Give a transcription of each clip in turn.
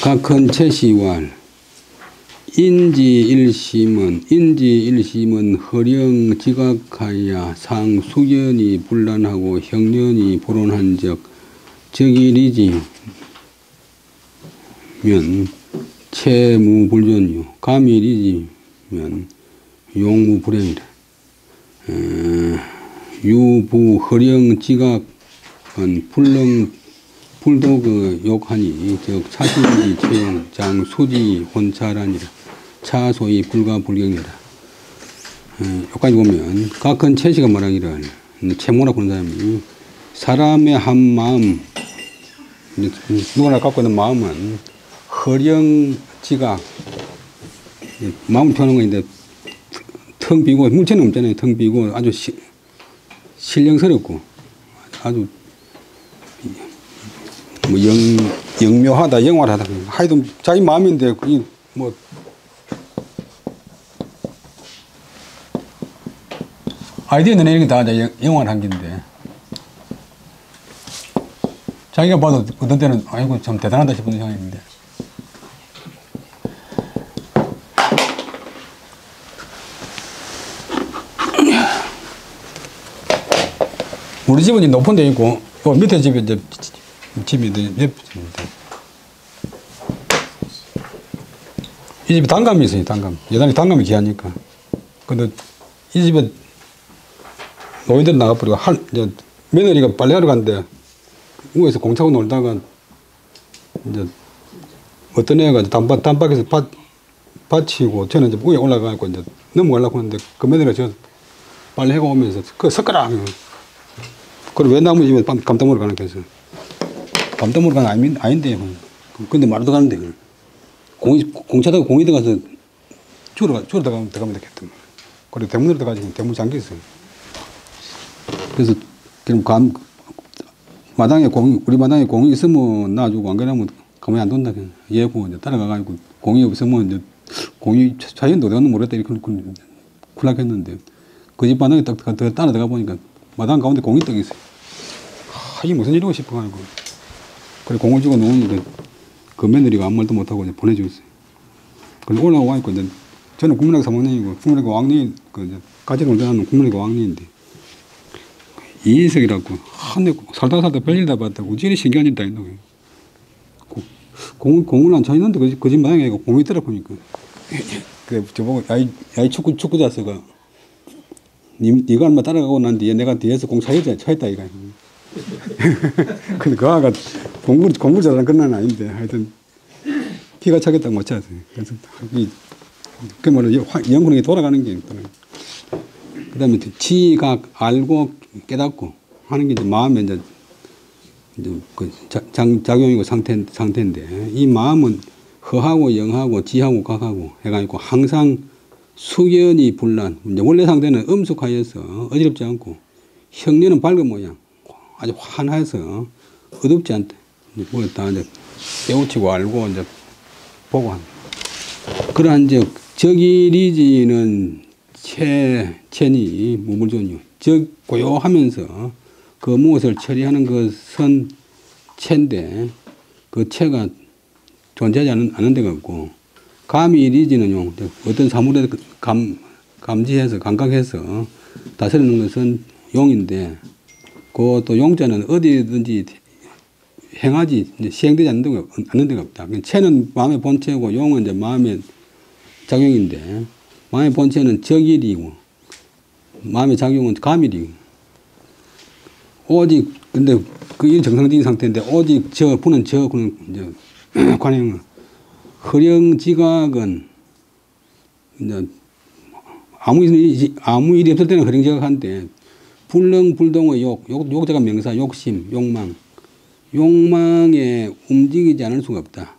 각헌 채시왈 인지일심은 허령지각하여 상수견이 분란하고 형년이 불온한적 적일이지면 채무불존유 감일이지면 용무불행이라. 유부 허령지각은 불도그 욕하니 즉 차신지 채용 장수지 혼차라니라. 차소이 불가불경이라. 여기까지 보면 각헌 채시가 말하기를 채모라 보는 사람이 사람의 한 마음 누구나 갖고 있는 마음은 허령지각 마음을 표하는 건데 텅 비고 물체는 없잖아요. 텅 비고 아주 신령스럽고 아주 뭐 영묘하다 영활하다 하여튼 자기 마음인데 뭐 아이디어 내는 게 다 영원한 긴데 자기가 봐도 어떤 때는 아이고 참 대단하다 싶은 생각이 있는데 우리 집은 이제 높은 데 있고 밑에 집에 이제 집이 이 집에 단감이 있어요. 단감 여단이 단감이 귀하니까 근데 이 집에 노인들 나가버리고 이제 며느리가 빨래하러 갔는데 위에서 공차고 놀다가 이제 어떤 애가 단박에서 받치고 저는 이제 위에 올라가고 이제 넘어가려고 하는데 그 며느리가 저 빨래하고 오면서 그 섞어라. 그리고 왜 나무 집에 감담으로 가는 거죠? 감담으로 가는 아닌데 근데 말도 가는데 공차다가 공이 들어가서 주로 들어가면 되겠다. 그리고 대문으로 들어가지 대문 잠겨 있어요. 그래서 그럼 마당에 우리 마당에 공이 있으면 놔주고 안 그러면 가만히 안 둔다. 얘고 이제 따라가가지고 공이 없으면 이제 공이 자연도 어디 갔는지 모르겠다 이렇게 굴락했는데 그 집 마당에 딱 따라들어가 보니까 마당 가운데 공이 딱 있어요. 이게 무슨 일이고 싶어가지고 그래 공을 주고 놓으니까 그 며느리가 아무 말도 못하고 이제 보내주고 있어요. 그래서 올라오고 있고 이제 저는 국민학교 3학년이고 국민학교 5학년 가지로 운전하는 국민학교 5학년인데 이인석이라고 살다 별일 다 봤다고 우진이 신기한 일 다 있는 거예요. 공을 안 차있는데 그 집 마당에 공이 있더라 보니까 그래 저보고 야이 축구자서가 네가 얼마 따라가고 난 뒤에 내가 뒤에서 공 차있다 이거. 근데 그 아가 공부 잘하는 건 아닌데 하여튼 기가 차겠다고 못 찼어요. 그래서 그 뭐는 영혼이 돌아가는 게 있더라고요. 그 다음에 지각 알고 깨닫고 하는 게 이제 마음의 이제 그 작용이고 상태인데 이 마음은 허하고 영하고 지하고 각하고 해가지고 항상 수견이 불란 이제 원래 상태는 엄숙하여서 어지럽지 않고 형년은 밝은 모양 아주 환해서 어둡지 않대. 뭐 다 이제 깨우치고 알고 이제 보고 합니다. 그러한 적일이지는 체니 무물존유 고요하면서 그 무엇을 처리하는 것은 체인데 그 체가 존재하지 않는 데가 없고 감일이지는요 어떤 사물에 감지해서 감각해서 다스리는 것은 용인데 그것도 용자는 어디든지 행하지 시행되지 않는 데가 없다. 체는 마음의 본체고 용은 이제 마음의 작용인데 마음의 본체는 적일이고 마음의 작용은 감일이고 오직 근데 그 일 정상적인 상태인데 오직 그는 이제 관행은 허령지각은 이제 아무 일이 없을 때는 허령지각한데 불능불동의 욕자가 명사 욕심 욕망에 움직이지 않을 수가 없다.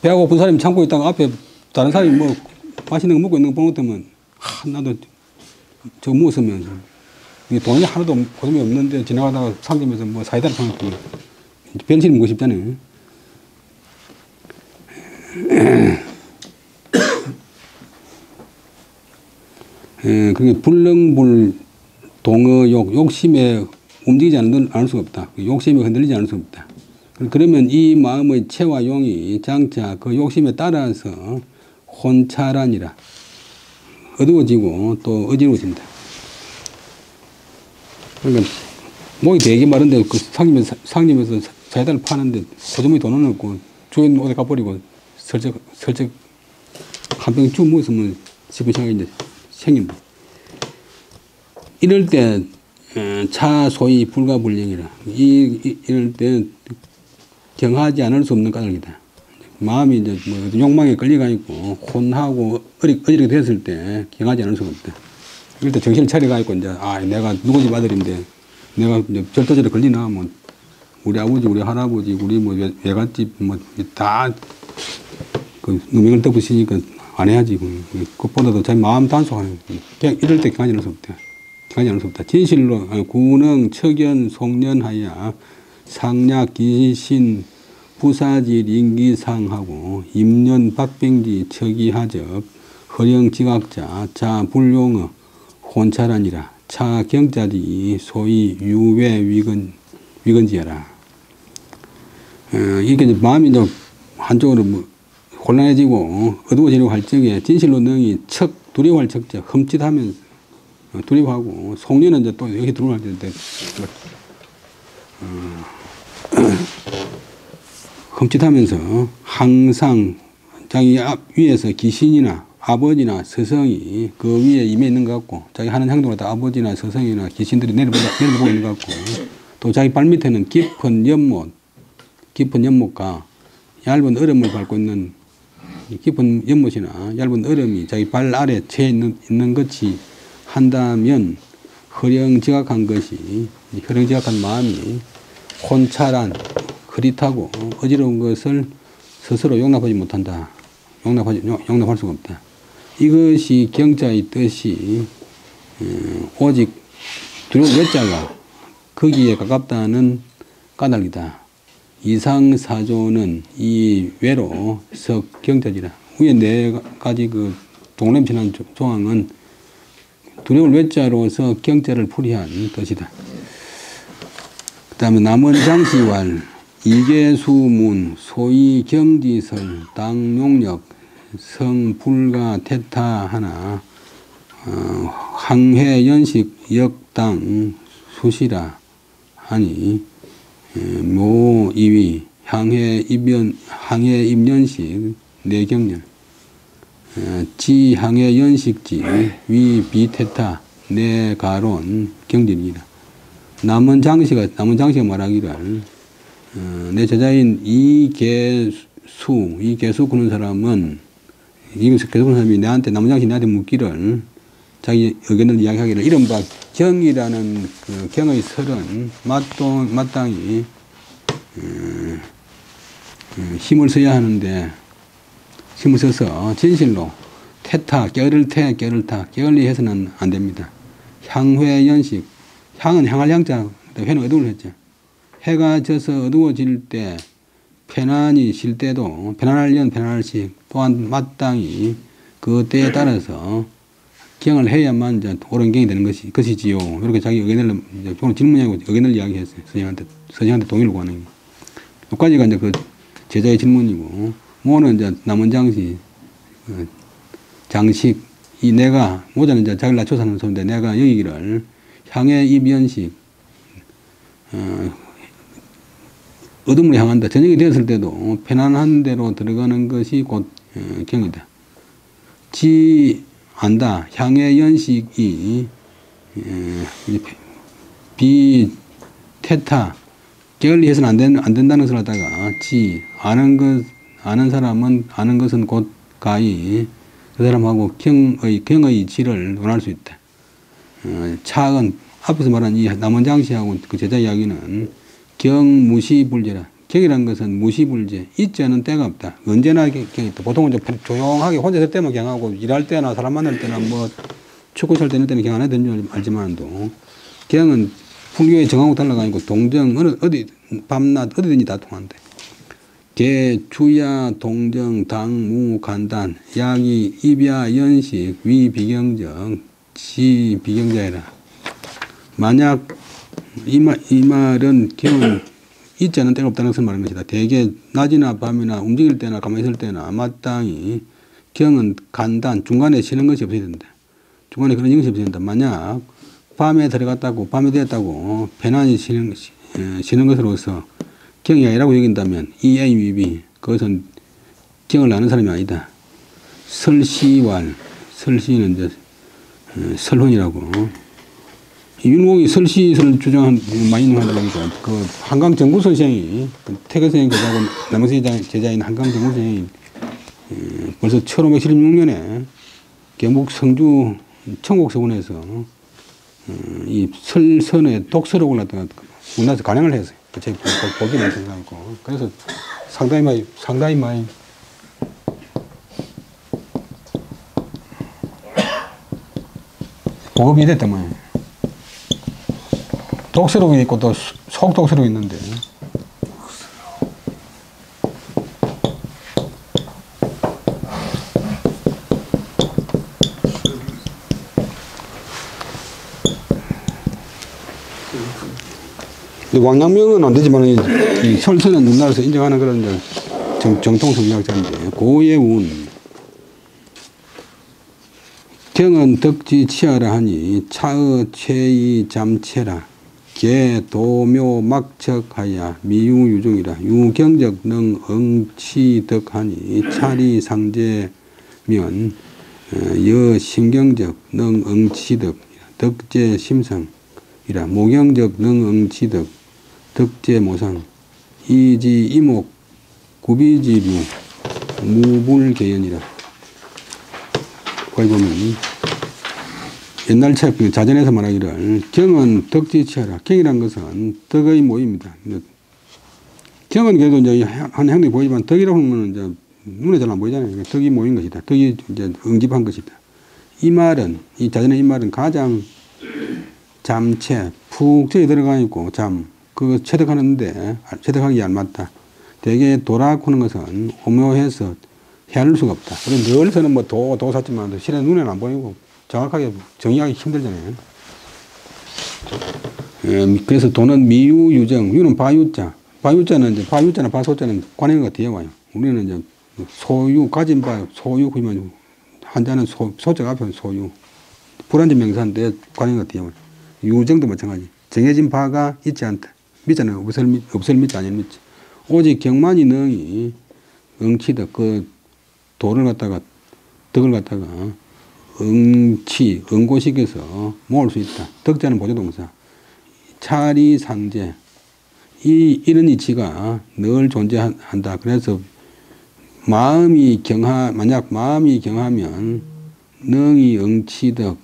배가 고픈 사람이 참고 있다가 앞에 다른 사람이 뭐 맛있는 거 먹고 있는 거 보는 것 때문에 나도 저거 먹었으면 돈이 하나도 고점이 없는데 지나가다가 삼기면서 뭐 사이다를 사먹고 변신 먹고 싶잖아요. 그게 불능불동의 욕심에 움직이지 않을 수가 없다. 욕심에 흔들리지 않을 수가 없다. 그러면 이 마음의 체와 용이 장차 그 욕심에 따라서 혼차란이라 어두워지고 또 어지러워진다. 그러니까 목이 되게 마른데 그 상림에서 사이다를 파는데 고조물이 돈은 없고 주인 어디 가버리고 슬쩍 한 병 쭉 먹었으면 싶은 생각이 이제 생긴다. 이럴 때 차 소위 불가불령이라 이럴 때 경하지 않을 수 없는 까닭이다. 마음이 이제 뭐 욕망에 끌려가 있고 혼하고 어지럽게 됐을 때 경하지 않을 수가 없다. 이럴 때 정신을 차려가 있고 이제 내가 누구 집 아들인데 내가 이제 절도죄에 걸리나 뭐 우리 아버지 우리 할아버지 우리 뭐 외갓집 뭐 다 그 누명을 덮으시니까 안 해야지. 그것보다도 자기 마음 단속하는 이럴 때 경하지 않을 수 없다. 경하지 않을 수 없다. 진실로 구능 척연 송년하야 상략 기신 부사질 인기상하고 임년 박병지 척이하적 허령지각자 자 불용어 혼차란이라 차 경자지 소위 유외 위건지여라. 이게 이제 마음이 이제 한쪽으로 뭐 혼란해지고 어두워지려고 할 적에 진실로 능이 척 두려워할 적에 흠칫하면서 두려워하고 송년은 이제 또 여기 들어올 때 흠칫하면서 항상 자기 위에서 귀신이나 아버지나 서성이 그 위에 임해 있는 것 같고 자기 하는 행동을 다 아버지나 서성이나 귀신들이 내려보고 있는 것 같고 또 자기 발밑에는 깊은 연못과 얇은 얼음을 밟고 있는 깊은 연못이나 얇은 얼음이 자기 발 아래 채 있는 것이 한다면 허령지각한 것이 허령지각한 마음이 혼차란 흐릿하고 어지러운 것을 스스로 용납하지 못한다. 용납할 수가 없다. 이것이 경자의 뜻이 오직 두려운 외자가 거기에 가깝다는 까닭이다. 이상사조는 이 외로 석경자지라. 위에 네 가지 그 동lem신한 조항은 두려운 외자로서 경자를 풀이한 뜻이다. 그 다음에 남원장시왈 이계수문 소위 경지설 당용력 성불가 태타하나 항해연식 역당 수시라 하니 모이위 항해입연식 내경렬 지항해연식지 위비태타 내가론 경진이라. 남원장시가 말하기를 내 제자인 이계수 그런 사람은 계수 그런 사람이 남원장시 나한테 묻기를 자기 의견을 이야기하기를 이른바 경이라는 그 경의 설은 마땅히 힘을 써야 하는데 힘을 써서 진실로 태타 게을리 해서는 안 됩니다. 향회연식 향은 향할 향자 회는 어두울 했죠. 해가 져서 어두워질 때 편안히 쉴 때도 편안할 식 또한 마땅히 그 때에 따라서 경을 해야만 이제 옳은 경이 되는 것이지요. 이렇게 자기 의견을 오늘 질문하고 의견을 이야기했어요. 선생한테 동의를 구하는 게. 여기까지가 이제 그 제자의 질문이고, 모는 이제 남원장시 장식 이 내가 모자는 이제 자기를 낮춰서 하는 소리인데 내가 여기기를 향해 입연식 어둠을 향한다. 저녁이 되었을 때도 편안한 대로 들어가는 것이 곧 경이다. 안다. 향의 연식이 비태타 게을리 해서는 안 된다는 것을 하다가 아는 사람은 아는 것은 곧 가히 그 사람하고 경의 질을 논할 수 있다. 차은 앞에서 말한 이 남원장시하고 그 제자 이야기는 경무시불제라. 경이라는 것은 무시불제. 있지 않은 때가 없다. 언제나 경이 있다. 보통은 조용하게 혼자 있을 때만 경하고 일할 때나 사람 만날 때나 뭐 축구 살 때는 경 안 해야 되는 줄 알지만도 경은 풍류에 정하고 달라가 아니고 동정 어디 밤낮 어디든지 다 통한다. 개, 주야, 동정, 당, 무, 간단, 약이, 입야, 연식, 위, 비경정, 지, 비경자이라. 만약 이 말은 경은 있지 않은 때가 없다는 것을 말하는 것이다. 대개 낮이나 밤이나 움직일 때나 가만히 있을 때나 마땅히 경은 간단, 중간에 쉬는 것이 없어야 된다. 중간에 그런 것이 없어야 된다. 만약 밤에 들어갔다고, 밤에 되었다고 편안히 쉬는 것으로서 경이 아니라고 여긴다면 이 A, B, 그것은 경을 아는 사람이 아니다. 설시왈, 설시는 이제 설훈이라고. 윤공이 설시설을 주장한 많이 있는 거다 보니까 그 한강 정구 선생이 태계 선생 제자고 남성 제자인 한강 정구 선생이 벌써 1576년에 경북 성주 청곡서원에서 이 설선에 독서록을 갖다가 문화에서 간행을 했어요. 제 보기 많이 생각하고 그래서 상당히 많이 보급이 됐단 말이에요. 독서록이 있고 또 속독서록이 있는데 왕阳명은 안 되지만 이 설선은 우리나라에서 인정하는 그런 정통 성리학자인데 고의 운 경은 덕지 치하라 하니 차의 최이 잠체라 개 도묘 막척하야 미유유종이라 유경적 능 응치덕하니 차리 상제면 여신경적 능 응치덕 덕제 심성이라 모경적 능 응치덕 덕제 모상 이지 이목 구비지류 무불개연이라. 거기 보면 옛날 책 자전에서 말하기를 경은 덕지치하라. 경이란 것은 덕의 모임이다. 경은 그래도 이제 한 형들이 보이지만 덕이라고 하면 이제 눈에 잘 안 보이잖아요. 덕이 모인 것이다. 덕이 이제 응집한 것이다. 이 말은 이 자전의 이 말은 가장 잠체 푹 저기 들어가 있고 그거 체득하는데 체득하기 알맞다. 대개 도라고 하는 것은 오묘해서 헤아릴 수가 없다. 늘 서는 뭐 도 샀지만 실은 눈에는 안 보이고 정확하게 정의하기 힘들잖아요. 그래서 도는 미유유정, 유는 바유자. 바유자는 이제 바유자나 바소자는 관행어가 뒤에 와요. 우리는 이제 소유, 가진 바, 소유, 그러면 한자는 소자가 앞에 소유. 불완전 명사인데 관행어가 뒤에 와요. 유정도 마찬가지. 정해진 바가 있지 않다. 미자는 없을 미자 아닌 미자. 오직 경만이 능이 응치덕, 그 도를 갖다가, 덕을 갖다가 응고식에서 모을 수 있다. 덕자는 보조동사. 차리 상제. 이런 이치가 늘 존재한다. 그래서 만약 마음이 경하면 능이 응치덕,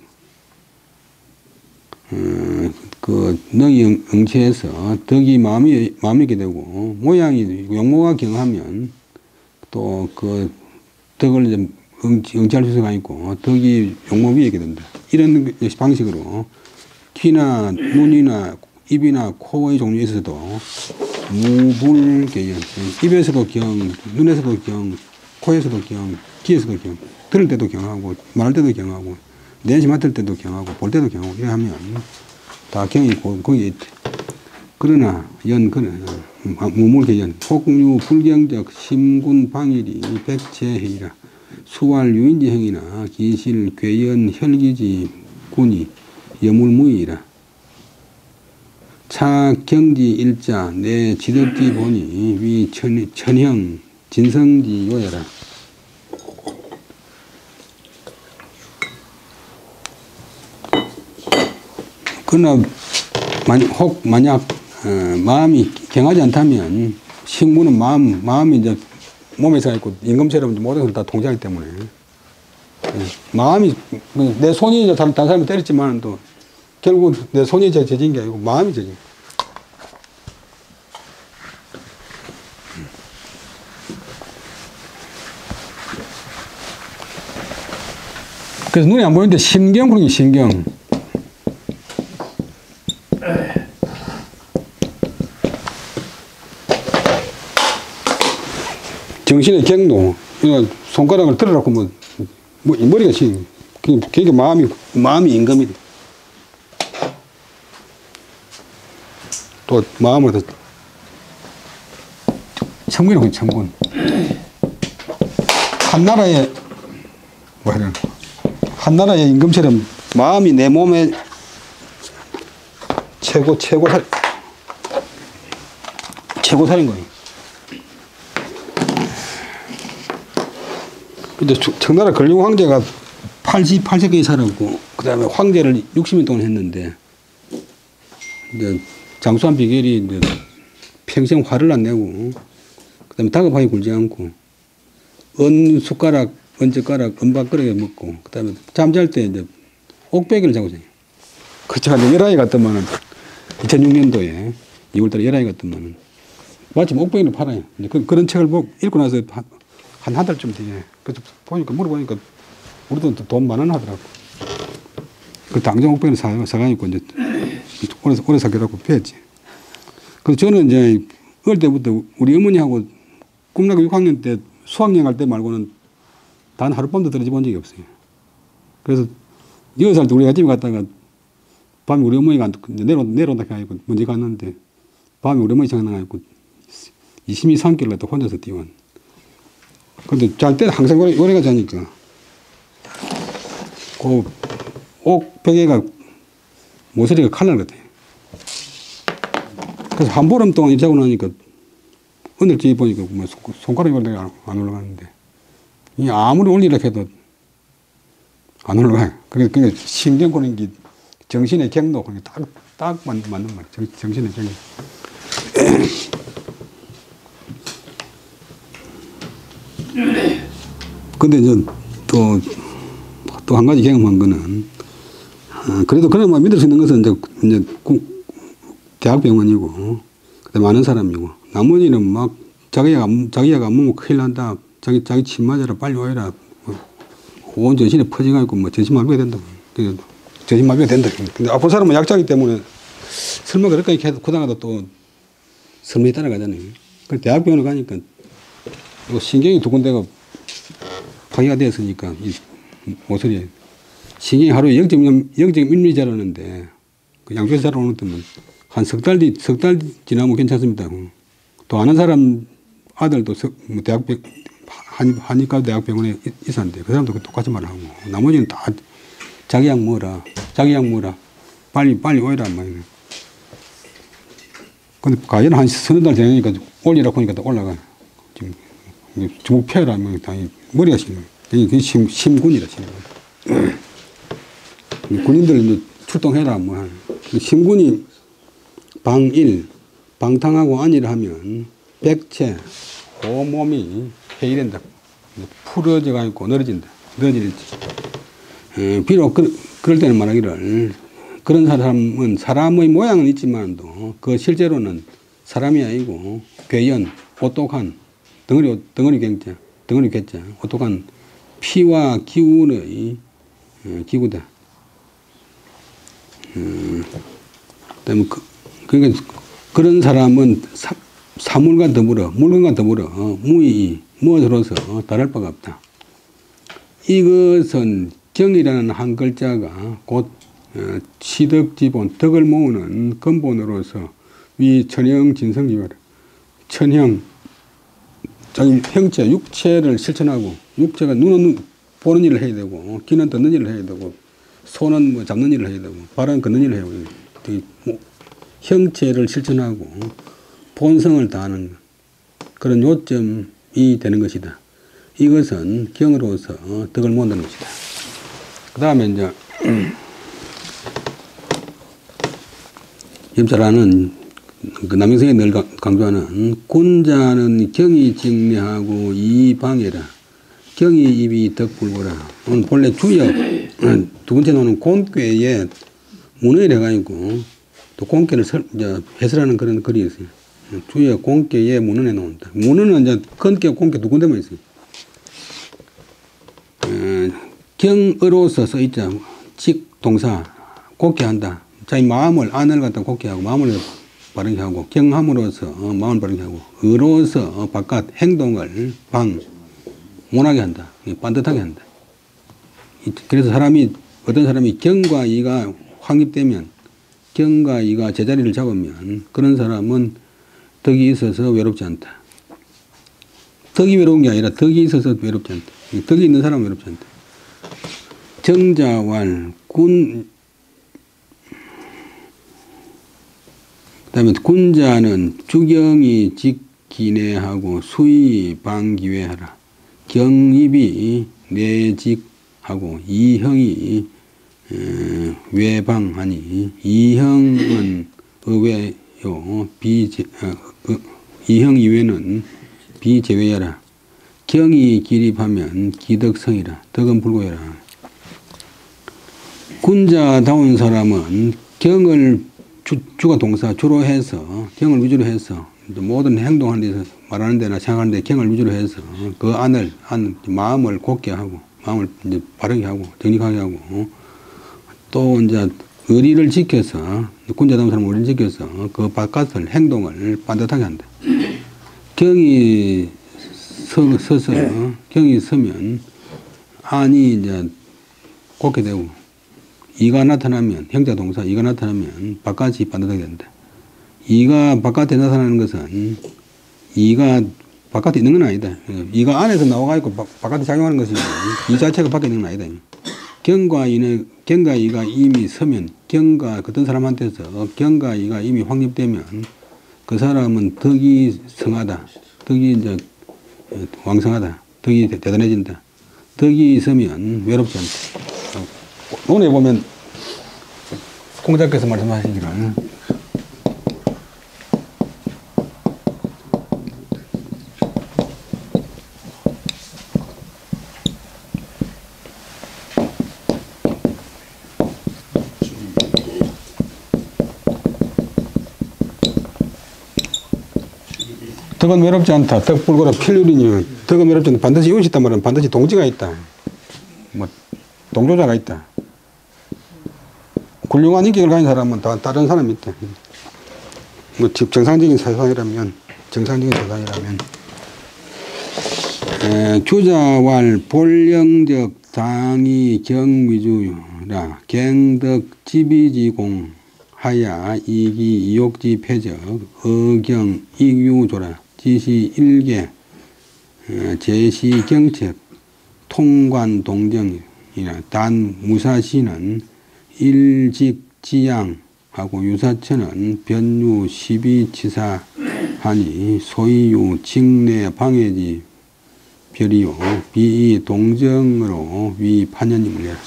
그 능이 응치해서 덕이 마음이게 되고 모양이 용모가 경하면 또 그 덕을 이제 응치할 수가 있고 덕이 용모 위에 있게 된다. 이런 방식으로 귀나 눈이나 입이나 코의 종류에 있어서도 무불개연, 입에서도 경, 눈에서도 경, 코에서도 경, 귀에서도 경, 들을 때도 경하고 말할 때도 경하고 냄새 맡을 때도 경하고 볼 때도 경하고 이래 하면 다 경이 거기에 있대. 그러나 무물개연, 폭류 불경적 심군 방일이 백체해이라. 수활 유인지행이나 기실 괴연 혈기지 군이 여물무이라. 차 경지 일자 내 지덕지 보니 위 천형 진성지 요야라. 그러나 만약 마음이 경하지 않다면 식무는 마음이 이제 몸에서 있고 임금체럼 모든 것을 다 통제하기 때문에 마음이 내 손이 이제 다른 사람을 때렸지만 또 결국 내 손이 저진 게 아니고 마음이 저진. 그래서 눈에 안 보이는데 심경 부르기 심경. 정신의 경도. 손가락을 들으라고 뭐 머리가 지금 그게 마음이 임금이다. 또 마음을 천군이라고 천군. 한나라의 뭐야? 한나라의 임금처럼 마음이 내 몸에 최고살인 거예요. 근데 청나라 근룡 황제가 88세까지 살았고, 그 다음에 황제를 60년 동안 했는데, 이제 장수한 비결이 이제 평생 화를 안 내고, 그 다음에 다급하게 굴지 않고, 언 숟가락, 언 젓가락, 은박그릇에 먹고, 그 다음에 잠잘 때 이제 옥배기를 자고 자요. 그 제가 열아이 갔더만은, 2006년도에 2월달에 열아이 갔더만은, 마침 옥배기를 팔아요. 이제 그런 책을 읽고 나서 한 달쯤 뒤에, 그래서 보니까, 물어보니까, 우리도 돈 10,000원 하더라고. 그 당장 옥배기를 사가니까 이제, 오래 사귀라고 배웠지. 그래서 저는 이제, 어릴 때부터 우리 어머니하고 꿈나고 6학년 때 수학여행 갈 때 말고는 단 하룻밤도 떨어져 본 적이 없어요. 그래서 6살 때 우리 아침에 갔다가 밤에 우리 어머니가 내려온다 해가지고 먼저 갔는데 밤에 우리 어머니 생각나가지고 22~23km 갔다 혼자서 뛰어왔. 근데 잘 때 항상 오래가 자니까 그 옥베개가 모서리가 칼날 같아요. 그래서 한 보름 동안 자고 나니까 오늘 뒤에 보니까 뭐 손가락이 안 올라가는데 이 아무리 올리려 해도 안 올라가요. 그러니까 신경 거는 게 정신의 경도 딱 맞는 말이에요. 정신의 경도. 근데 이제 또 한 가지 경험한 거는 그래도 그나마 믿을 수 있는 것은 이제 대학병원이고 그다음에 많은 사람이고 나머지는 막 자기가 안 먹으면 큰일 난다. 자기 침 맞아라 빨리 오해라. 온 전신에 퍼져가지고 뭐 전신마비가 된다. 전신마비가 된다. 근데 아픈 사람은 약자기 때문에 설마 그렇게까지 해도 그다가도 또 설명이 따라가잖아요. 그래서 대학병원에 가니까 신경이 두 군데가 파괴가 되었으니까 이 모서리에 신경이 하루에 0.1mm 자라는데 그 양쪽에서 자라오는 때는 한 석 달 지나면 괜찮습니다. 또 아는 사람 아들도 한의과 대학병원에 있었는데 그 사람도 똑같이 말을 하고 나머지는 다 자기 약 먹어라 빨리 오해라 말이에요. 근데 과연 한 서너 달 지나니까 올리라고 하니까 또 올라가. 지금 주먹 펴라 하면 다 머리가 심해요. 그게 심군이라 심군. 군인들 이제 출동해라 뭐 심군이 방일 방탕하고 안일을 하면 백체 온몸이 해이된다. 풀어져 가지고 늘어진다. 비록 그럴 때는 말하기를 그런 사람은 사람의 모양은 있지만도 그 실제로는 사람이 아니고 괴연, 오똑한 덩어리 괴자, 오똑한 피와 기운의 기구다. 그다음에 그러니까 그런 사람은 사물과 더불어 물건과 더불어 무엇으로서 다를 바가 없다. 이것은 경이라는 한 글자가 곧 취득지본, 덕을 모으는 근본으로서 위 천형 진성지와라. 천형, 자기 형체, 육체를 실천하고 육체가 눈은 보는 일을 해야 되고 귀는 듣는 일을 해야 되고 손은 뭐 잡는 일을 해야 되고 발은 걷는 일을 해야 되고 형체를 실천하고 본성을 다하는 그런 요점이 되는 것이다. 이것은 경으로서 덕을 모은다는 것이다. 그 다음에 이제 염찰하는 그 남영성이 늘 강조하는 군자는 경이 직례하고 이방해라. 경이 입이 덕불고라. 오늘 본래 주역 두 번째 나오는 곤괴에 문의를 해가지고 또 곤괴를 해설하는 그런 글이 있어요. 주역 곤괴에 문헌에 나온다. 문헌은 이제 건괴 곤괴 두 군데만 있어요. 경으로서 써있자. 직 동사 곤괴한다. 자기 마음을 안을 갖다 곤괴하고 마음을 바르게 하고 경함으로써 마음을 바르게 하고 의로서 바깥 행동을 못하게 한다. 반듯하게 한다. 그래서 어떤 사람이 경과 이가 확립되면 경과 이가 제자리를 잡으면 그런 사람은 덕이 있어서 외롭지 않다. 덕이 외로운 게 아니라 덕이 있어서 외롭지 않다. 덕이 있는 사람은 외롭지 않다. 정자왈 그다음에 군자는 주경이 직기내하고 수의 방기외하라. 경입이 내직하고 이형이 외방하니 이형은 의외요 이형 이외는 비제외하라. 경이 기립하면 기덕성이라. 덕은 불고해라. 군자다운 사람은 경을 주가 동사 주로 해서 경을 위주로 해서 모든 행동하는 데서 말하는 데나 생각하는 데 경을 위주로 해서 그 안을 마음을 곧게 하고 마음을 이제 바르게 하고 정직하게 하고 또 이제 의리를 지켜서 군자다운 사람은 의리를 지켜서 그 바깥을 행동을 반듯하게 한다. 경이 서서 경이 서면 안이 이제 곧게 되고 이가 나타나면 형자 동사 이가 나타나면 바깥이 반듯하게 된다. 이가 바깥에 나타나는 것은 이가 바깥에 있는 건 아니다. 이가 안에서 나와가지고 바깥에 작용하는 것이 이 자체가 밖에 있는 건 아니다. 경과 이가 이미 서면 경과 어떤 사람한테서 경과 이가 이미 확립되면 그 사람은 덕이 성하다. 덕이 이제 왕성하다. 덕이 대단해진다. 덕이 있으면 외롭지 않다. 논에 보면 공자께서 말씀하시기를 덕은 외롭지 않다. 덕불고라 필률이니 덕은 외롭지 않다. 반드시 이웃이 있단 말은 반드시 동지가 있다. 뭐 동조자가 있다. 훌륭한 인격을 가진 사람은 다 다른 사람이 있다. 뭐 정상적인 세상이라면 주자왈 본령적 당이 경미주라 갱덕 지비지공 하야 이기 이욕지 폐적 어경 이유조라 지시 일계 제시 경책 통관 동정이나 단 무사시는 일직지양하고 유사처는 변유 시비치사하니 소이유 직내 방해지 별이요 비이 동정으로 위 판연임을 내라.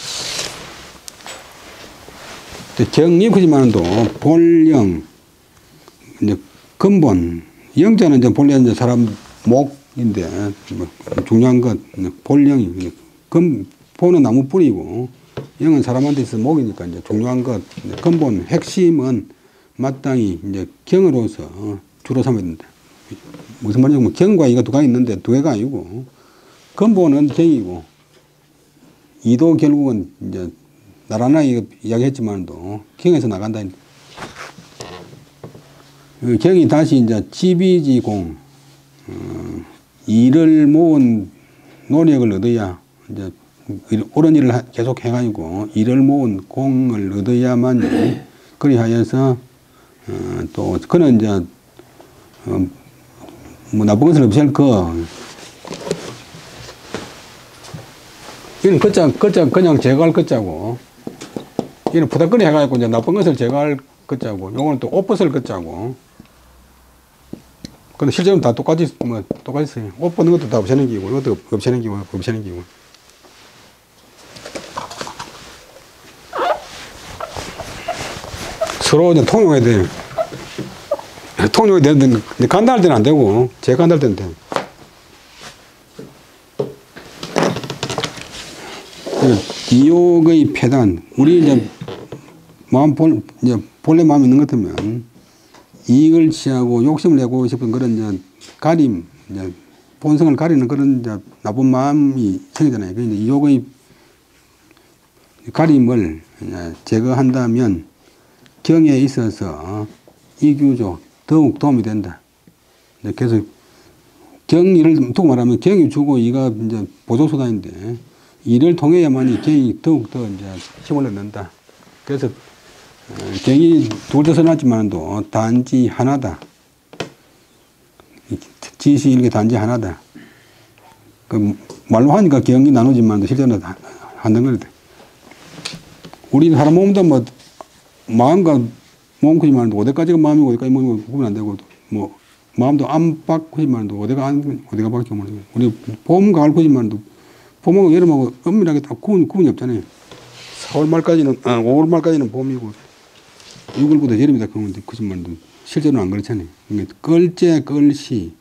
정립하지만도 본령 이제 근본 영자는 이제 본래 이제 사람 목인데 뭐 중요한 것 본령이 본은 나무 뿌리고 영은 사람한테 있어 목이니까 이제 중요한 것 근본 핵심은 마땅히 이제 경으로서 주로 삼아야 된다. 무슨 말이냐면 경과 이가 두 개가 있는데 두 개가 아니고 근본은 경이고 이도 결국은 이제 나라나 이야기했지만도 경에서 나간다. 경이 다시 이제 지비지공 일을 모은 노력을 얻어야 이제 옳은 일을 계속 해가지고 일을 모은 공을 얻어야만 그리하여서 또 그는 이제 뭐 나쁜 것을 없앨 거 이는 끝자 그냥 제거할 것자고 이는 부닥거리 해가지고 이제 나쁜 것을 제거할 것자고 요거는 또 옷벗을 것자고 근데 실제로는 다 똑같이 써요. 옷 벗는 것도 다 없애는 기고 이것도 없애는 기고 서로 이제 통용해야 돼요. 통용이 되는데 간다할 때는 안 되고 제가 간다할 때는 돼. 이욕의 폐단 우리 이제 본래 마음이 있는 것 같으면 이익을 취하고 욕심을 내고 싶은 그런 이제 가림, 이제 본성을 가리는 그런 이제 나쁜 마음이 생기잖아요. 그러니까 이욕의 가림을 제거한다면 경에 있어서 이규조 더욱 도움이 된다. 그래서 경이를 두고 말하면 경이 주고 이가 이제 보조수단인데 이를 통해야만이 경이 더욱더 이제 힘을 얻는다. 그래서 경이 둘다 써놨지만도 단지 하나다. 지시 일개 단지 하나다. 그 말로 하니까 기억이 나누지만 실제로는 한단 거다. 우리는 사람 몸도 뭐 마음과 몸 크지만 어디까지가 마음이고 어디까지 몸이고 구분 안 되고 뭐 마음도 안팎 크지만도 어디가 밖에 모르는 거예요. 우리 봄 가을 크지만도 봄하고 여름하고 엄밀하게 딱 구분이 없잖아요. 4월 말까지는 5월 말까지는 봄이고 6월부터 여름이다 그지만도 실제로는 안 그렇잖아요. 그러니까 끌시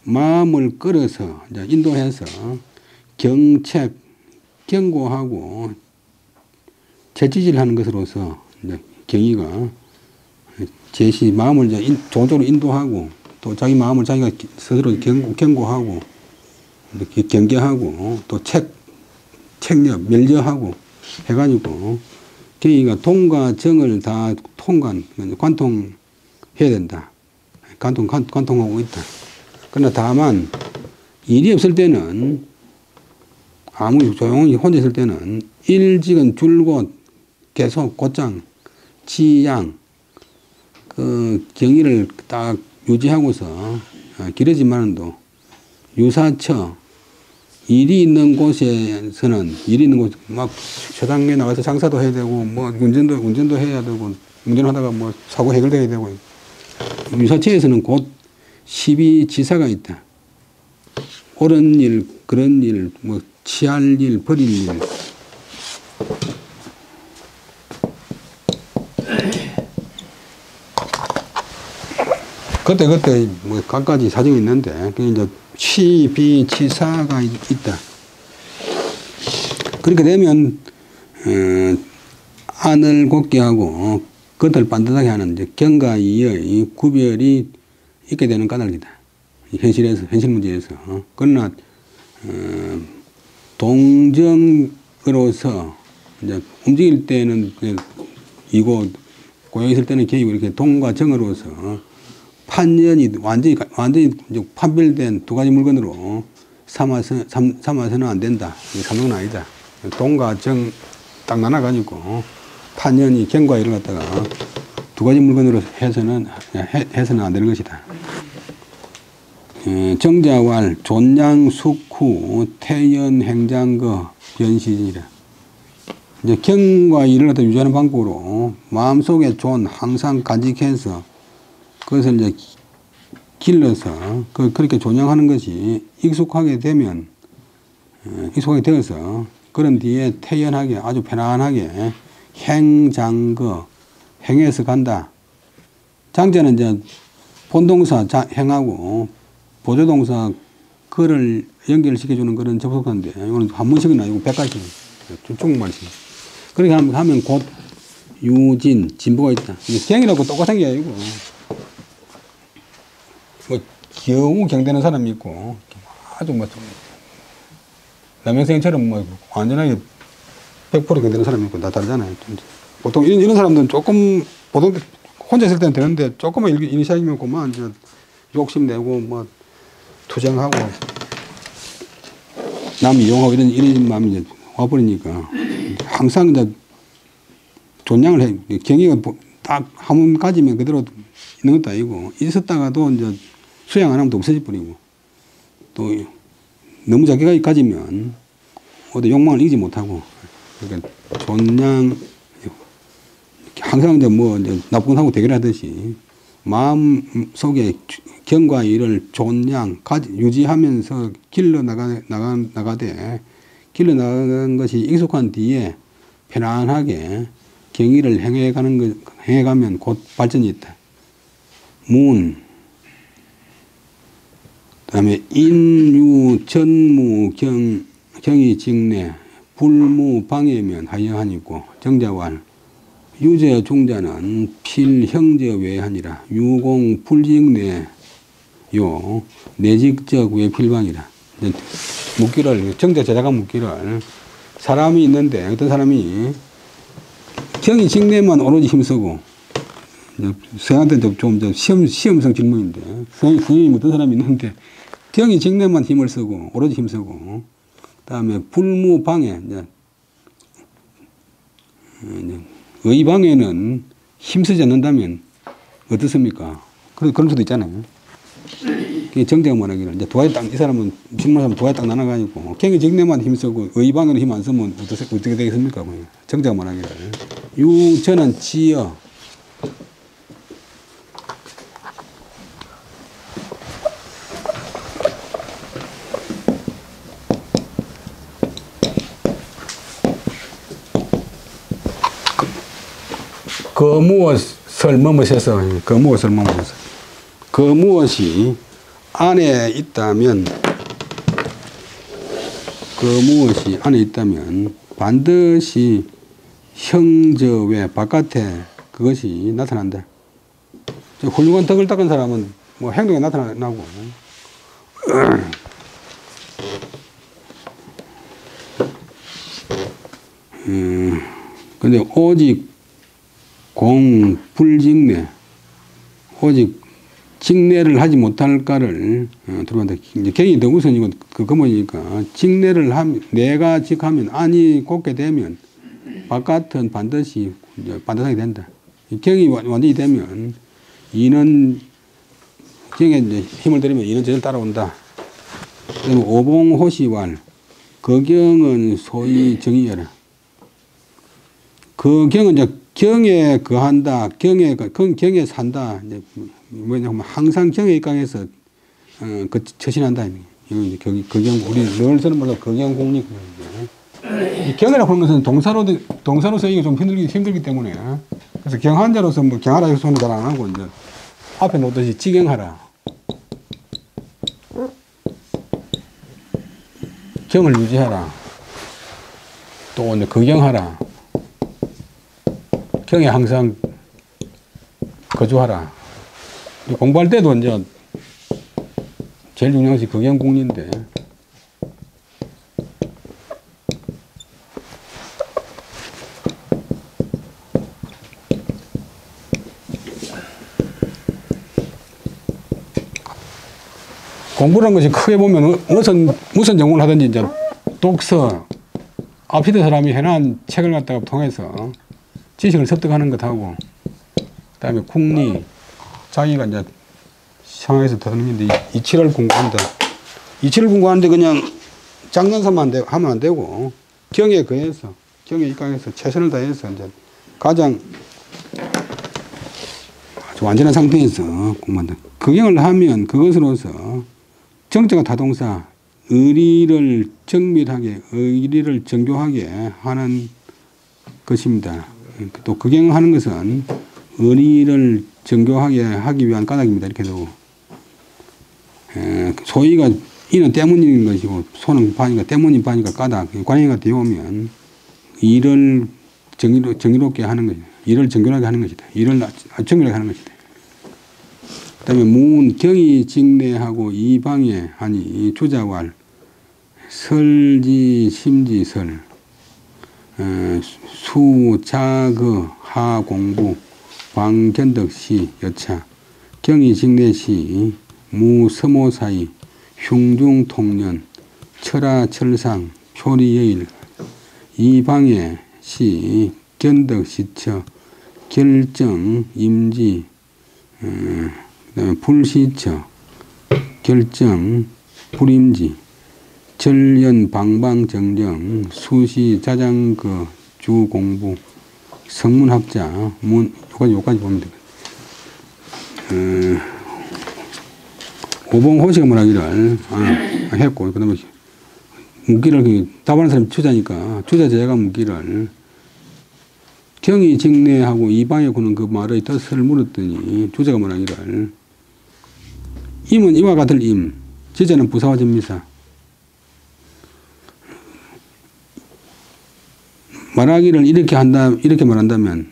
마음을 끌어서 이제 인도해서 경책 경고하고 채찍질하는 것으로서 이제 경의가 제시 마음을 이제 종적으로 인도하고 또 자기 마음을 자기가 스스로 경고하고 경계하고 또 책력 멸저하고 해가지고 경의가 동과 정을 다 관통해야 된다. 관통하고 있다. 그러나 다만 일이 없을 때는 아무리 조용히 혼자 있을 때는 일직은 줄곧 계속 곧장 지양 그 경의를 딱 유지하고서 길어지만도 유사처 일이 있는 곳에서는 일이 있는 곳 막 세상에 나가서 장사도 해야 되고 뭐 운전도 해야 되고 운전하다가 뭐 사고 해결돼야 되고 유사처에서는 곧 시비지사가 있다. 옳은 일, 그런 일, 뭐 취할 일, 버릴 일. 그때 뭐 각가지 사정이 있는데 그 이제 시비지사가 있다. 그렇게 되면 안을 곱게 하고 겉을 반듯하게 하는 이제 경과 이의 구별이 있게 되는 까닭이다. 현실 문제에서. 그러나 동정으로서 이제 움직일 때는 이고 고여 있을 때는 개이고 이렇게 동과 정으로서 판연이 완전히 판별된 두 가지 물건으로 삼아서는 안 된다. 삼성은 아니다. 동과 정 딱 나눠가지고 판연이 경과 이를 갖다가 두 가지 물건으로 해서는 안 되는 것이다. 정자왈 존양 숙후 태연 행장거 변시이라. 이제 경과 일을 갖다 유지하는 방법으로 마음속에 존 항상 간직해서 그것을 이제 길러서 그렇게 존양하는 것이 익숙하게 되어서 그런 뒤에 태연하게 아주 편안하게 행장거 행해서 간다. 장자는 이제 본동사 행하고 보조동사 그를 연결시켜주는 그런 접속사인데 이거는 한문식은 아니고 100가지 중국말식. 그렇게 하면 곧 유진 진보가 있다. 경이라고 똑같은 게 아니고 뭐 겨우 경되는 사람이 있고 아주 뭐 남영생처럼 뭐 완전하게 100% 경되는 사람이 있고 다 다르잖아요. 보통 이런 사람들은 조금 보통 혼자 있을 때는 되는데 조금만 일이 시작이면 그만 이제 욕심내고 뭐 투쟁하고 남 이용하고 이런 마음이 이제 와버리니까 항상 이제 존양을 해. 경의가 딱 한 번 가지면 그대로 있는 것도 아니고 있었다가도 이제 수양 안 하면 또 없어져 버리고 또 너무 작게 가지면 어디 욕망을 이기지 못하고 그러니까 존양 항상 이제 뭐 이제 나쁜 하고 대결하듯이 마음 속에 경과 일을 존양 유지하면서 길러 나가되 길러 나가는 것이 익숙한 뒤에 편안하게 경의를 행해가면 곧 발전이 있다. 문 그다음에 인유 전무 경의 직내 불무 방해면 하여하니고 정자왈 유저 중자는 필형저 외하니라. 유공 불직내 요 내직적 외필방이라. 묻기를 정자 제자가 묻기를 사람이 있는데 어떤 사람이 경이 직내만 오로지 힘쓰고 성한테는 좀 시험성 질문인데 성인이 어떤 사람이 있는데 경이 직내만 힘을 쓰고 오로지 힘쓰고 그다음에 불무방해 의방에는 힘쓰지 않는다면 어떻습니까? 그런 수도 있잖아요. 그게 정제가 말하기를 이제 두 가지 딱 이 사람은 신문사람 두 가지 딱 나눠가지고 경이 직내만 힘쓰고 의방으로 힘 안 쓰면 어떻게 되겠습니까? 정제가 말하기를 유전은 지어 거무엇을 머뭇해서 거무엇을 머뭇해서 거무엇이 안에 있다면 거무엇이 안에 있다면 반드시 형저 외 바깥에 그것이 나타난다. 훌륭한 덕을 닦은 사람은 뭐 행동에 나타나고 근데 오직 공불직내 오직 직내를 하지 못할까를 들어간다. 이제 경이 더 우선이고 그 근본이니까 직내를 하면 내가 직하면 안이 곱게 되면 바깥은 반드시 반듯하게 된다. 경이 완전히 되면 이는 경에 이제 힘을 들이면 이는 저절 따라온다. 그다음에 오봉호시왈 거경은 소위 정의여라. 그 경은 이제 경에 거한다, 경에 산다. 이제 뭐냐면 항상 경에 입각해서 그 처신한다. 이건 이제 거경 우리 늘 쓰는 말로 거경공리. 경이라고 하는 것은 동사로 쓰기가 좀 힘들기 때문에 그래서 경한자로서 뭐 경하라 해서 손을 잘 안 하고 이제 앞에 놓듯이 지경하라. 경을 유지하라. 또 이제 거경하라. 경에 항상 거주하라. 공부할 때도 이제 제일 중요한 것이 거경공리인데 공부라는 것이 크게 보면 무슨 전공을 하든지 이제 독서 앞시대 사람이 해놓은 책을 갖다가 통해서 지식을 습득하는 것하고 그다음에 국리 자기가 이제 상황에서 더는 게 이치를 공부한다. 이치를 공부하는데 그냥 장난삼만 하면 안 되고 경에 거해서 경에 입각해서 최선을 다해서 이제 가장 아주 완전한 상태에서 공부한다. 그 경을 하면 그것으로서 정적한 타동사 의리를 정밀하게 의리를 정교하게 하는 것입니다. 또 극경하는 것은 의리를 정교하게 하기 위한 까닭입니다. 이렇게 되고 소위가 이는 때문인 것이고 소는 반이니까 때문인 반이니까 까닭 관행이가 되어오면 일을 정의롭게 하는 것이다. 일을 정교하게 하는 것이다. 일을 정교하게 하는 것이다. 그 다음에 문 경이 직내하고 이방에 하니 주자왈 설지 심지설 수자그 하공부 광견덕시 여차 경이 직내시 무서모사이 흉중통년 철하철상 표리여일 이방에 시 견덕시처 결정 임지 그다음에 불시처 결정 불임지 절연 방방정정 수시 자장거 주공부 성문학자 문 요까지 보면 되거든요. 오봉호시가 말하기를 했고 그다음에 묻기를 답하는 사람이 주자니까 주자 제자가 묻기를 경이 직내하고 이방에 구는 그 말의 뜻을 물었더니 주자가 말하기를 임은 이와 같을 임 지자는 부사와 전미사 말하기를 이렇게 말한다면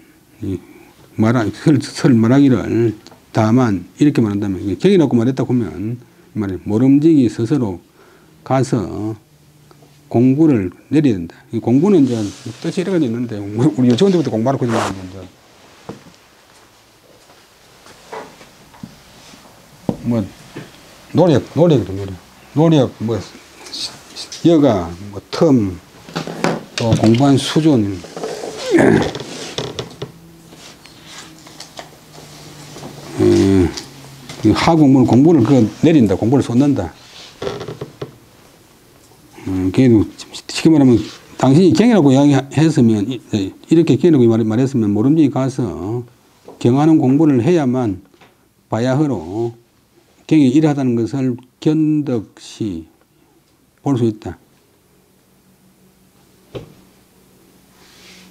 설 말하기를 다만 이렇게 말한다면 경이라고 말했다 보면 말해 모름지기 스스로 가서 공부를 내려야 된다. 공부는 이제 뜻이 이래가 있는데 우리 유치원 때부터 공부하러 그러지 말고 이제 뭐 노력 뭐 여가 뭐 텀 또 공부한 수준 하공부는 공부를 내린다. 공부를 쏟는다. 쉽게 말하면 당신이 경이라고 이야기했으면 이렇게 경이라고 말했으면 모름지기 가서 경하는 공부를 해야만 바야흐로 경이 이러하다는 것을 견덕시 볼 수 있다.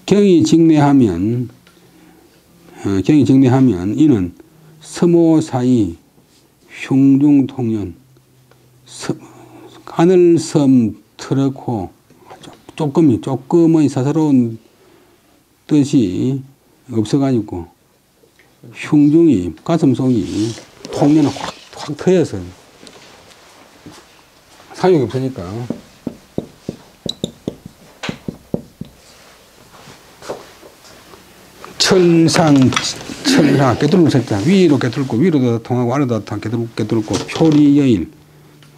경이 직내하면 이는 서모사이 흉중통연 하늘섬 트럭호 조금의 사사로운 뜻이 없어가지고 흉중이 가슴속이 통면 확 트여서 사용이 없으니까 철상 깨뚫는 설자 위로 깨뚫고 위로도 통하고 아래도 깨뚫고 표리여인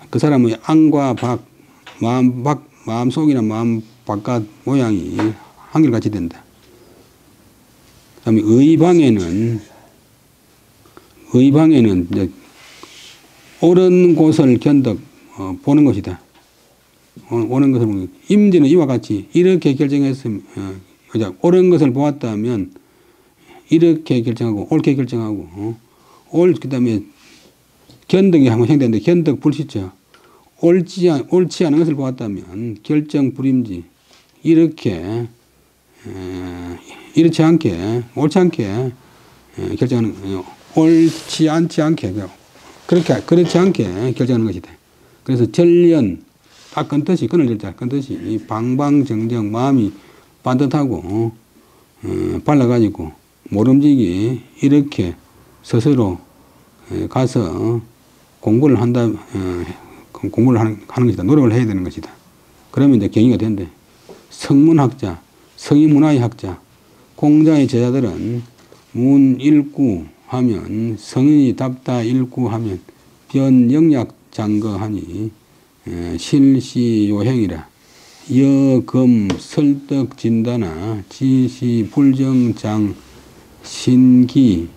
그 사람의 안과 밖 마음속이나 마음 바깥 모양이 한결같이 된다. 그 다음에 의방에는 이제 옳은 곳을 견덕 보는 것이다. 옳은 것을 보는 것. 임진은 이와 같이 이렇게 결정했으면 옳은 것을 보았다면 이렇게 결정하고 옳게 결정하고 그 다음에 견덕이 한번 생겼는데 견덕 불시죠. 옳지 않은 것을 보았다면 결정 불임지 이렇게 옳지 않게 결정하는 옳지 않게 그렇지 않게 결정하는 것이다. 그래서 전련 딱 끊듯이 끊을 절자 끊듯이 방방정정 마음이 반듯하고 발라가지고 모름지기 이렇게 스스로 가서 공부를 하는 것이다. 노력을 해야 되는 것이다. 그러면 이제 경위가 된대. 성문학자, 성인문화의 학자, 공자의 제자들은 문일구 하면 성인이 답다 일구 하면 변영약 장거하니 실시요행이라 여금 설득 진다나 지시 불정장 신기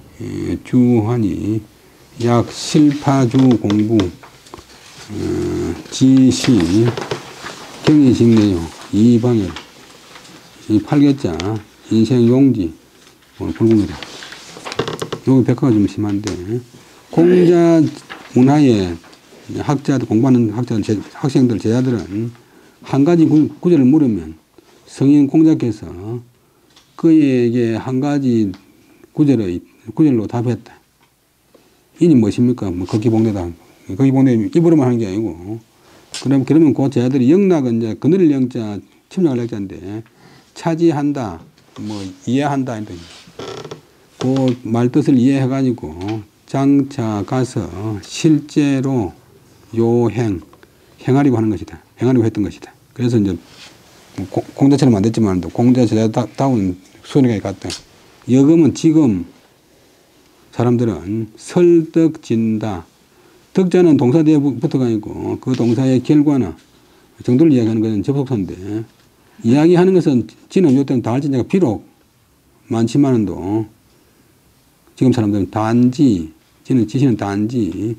주하니 약 실파주 공부 지시 경의직내요 이방열 이 팔계자 인생용지 불공이다. 여기 백화가 좀 심한데 공자 문화의 학자들 공부하는 학생들 제자들은 한 가지 구절을 물으면 성인 공자께서 그에게 한 가지 구절로 답했다. 이니 무엇입니까? 뭐 거기봉대다. 거기봉대 입으로만 하는 게 아니고 그러면 그 제자들이 영락은 이제 그늘을 영자 침략을 영자인데 차지한다 뭐 이해한다 그 말뜻을 이해해가지고 장차 가서 실제로 행하려고 하는 것이다. 행하려고 했던 것이다. 그래서 이제 공자처럼 안 됐지만 공자 제자다운 수행에 갔다. 여금은 지금 사람들은 설득진다. 덕자는 동사 뒤에 붙어가 있고 그 동사의 결과나 정도를 이야기하는 것은 접속사인데 이야기하는 것은 지는 요때는 다할 진자가 비록 많지만도 지금 사람들은 단지 지시는 단지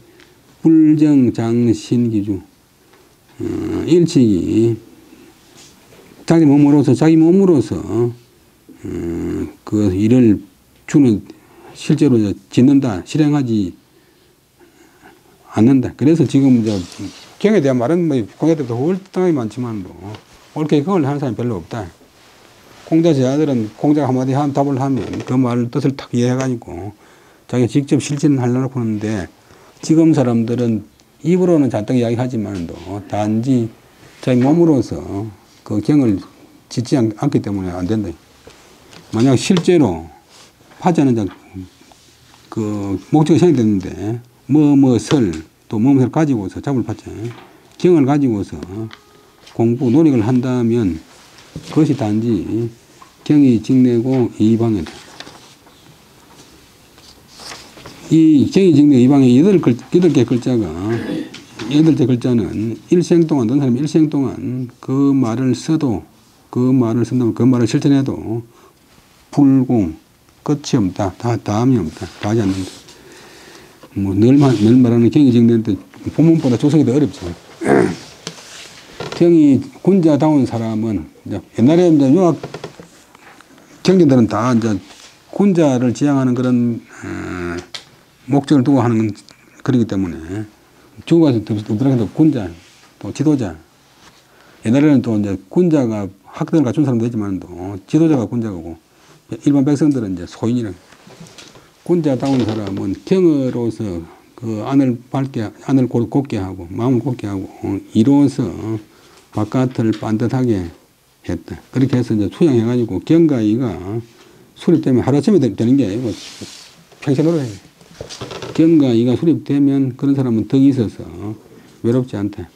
불정장신기주 일찍이 자기 몸으로서 그 일을 실제로 짓는다 실행하지 않는다. 그래서 지금 경에 대한 말은 뭐 공자 때부터 월등하게 많지만도 옳게 그걸 하는 사람이 별로 없다. 공자 제자들은 공자가 한마디 답을 하면 그 말 뜻을 탁 이해해가지고 자기가 직접 실천하려고 하는데 지금 사람들은 입으로는 잔뜩 이야기하지만도 단지 자기 몸으로서 그 경을 짓지 않기 때문에 안 된다. 만약 실제로 하지 않은 그 목적이 생겼는데 뭐뭐설 또 뭐뭐설 가지고서 잡을 받자 경을 가지고서 공부 노력을 한다면 그것이 단지 경이 직내고 이방이다. 이 경이 직내 이방의 8개 글자는 일생 동안 어떤 사람이 일생 동안 그 말을 쓴다면 그 말을 실천해도 불공 끝이 없다. 다음이 없다. 다 하지 않는다. 늘 말하는 경이 정리인데 본문보다 조성이 더 어렵죠. 경이 군자다운 사람은 옛날에 이제 유학 경제들은 다 이제 군자를 지향하는 그런 목적을 두고 하는 그러기 때문에 중국에서 더불어서 군자 또 지도자 옛날에는 또 이제 군자가 학들을 갖춘 사람도 있지만 또 지도자가 군자고 일반 백성들은 이제 소인이라 군자다운 사람은 경으로서 그 안을 곧게 하고 마음을 곧게 하고 이로써 바깥을 반듯하게 했다. 그렇게 해서 이제 수양해가지고 경과 이가 수립되면 하루아침에 되는 게 아니고 평생으로 해요. 경과 이가 수립되면 그런 사람은 덕이 있어서 외롭지 않다.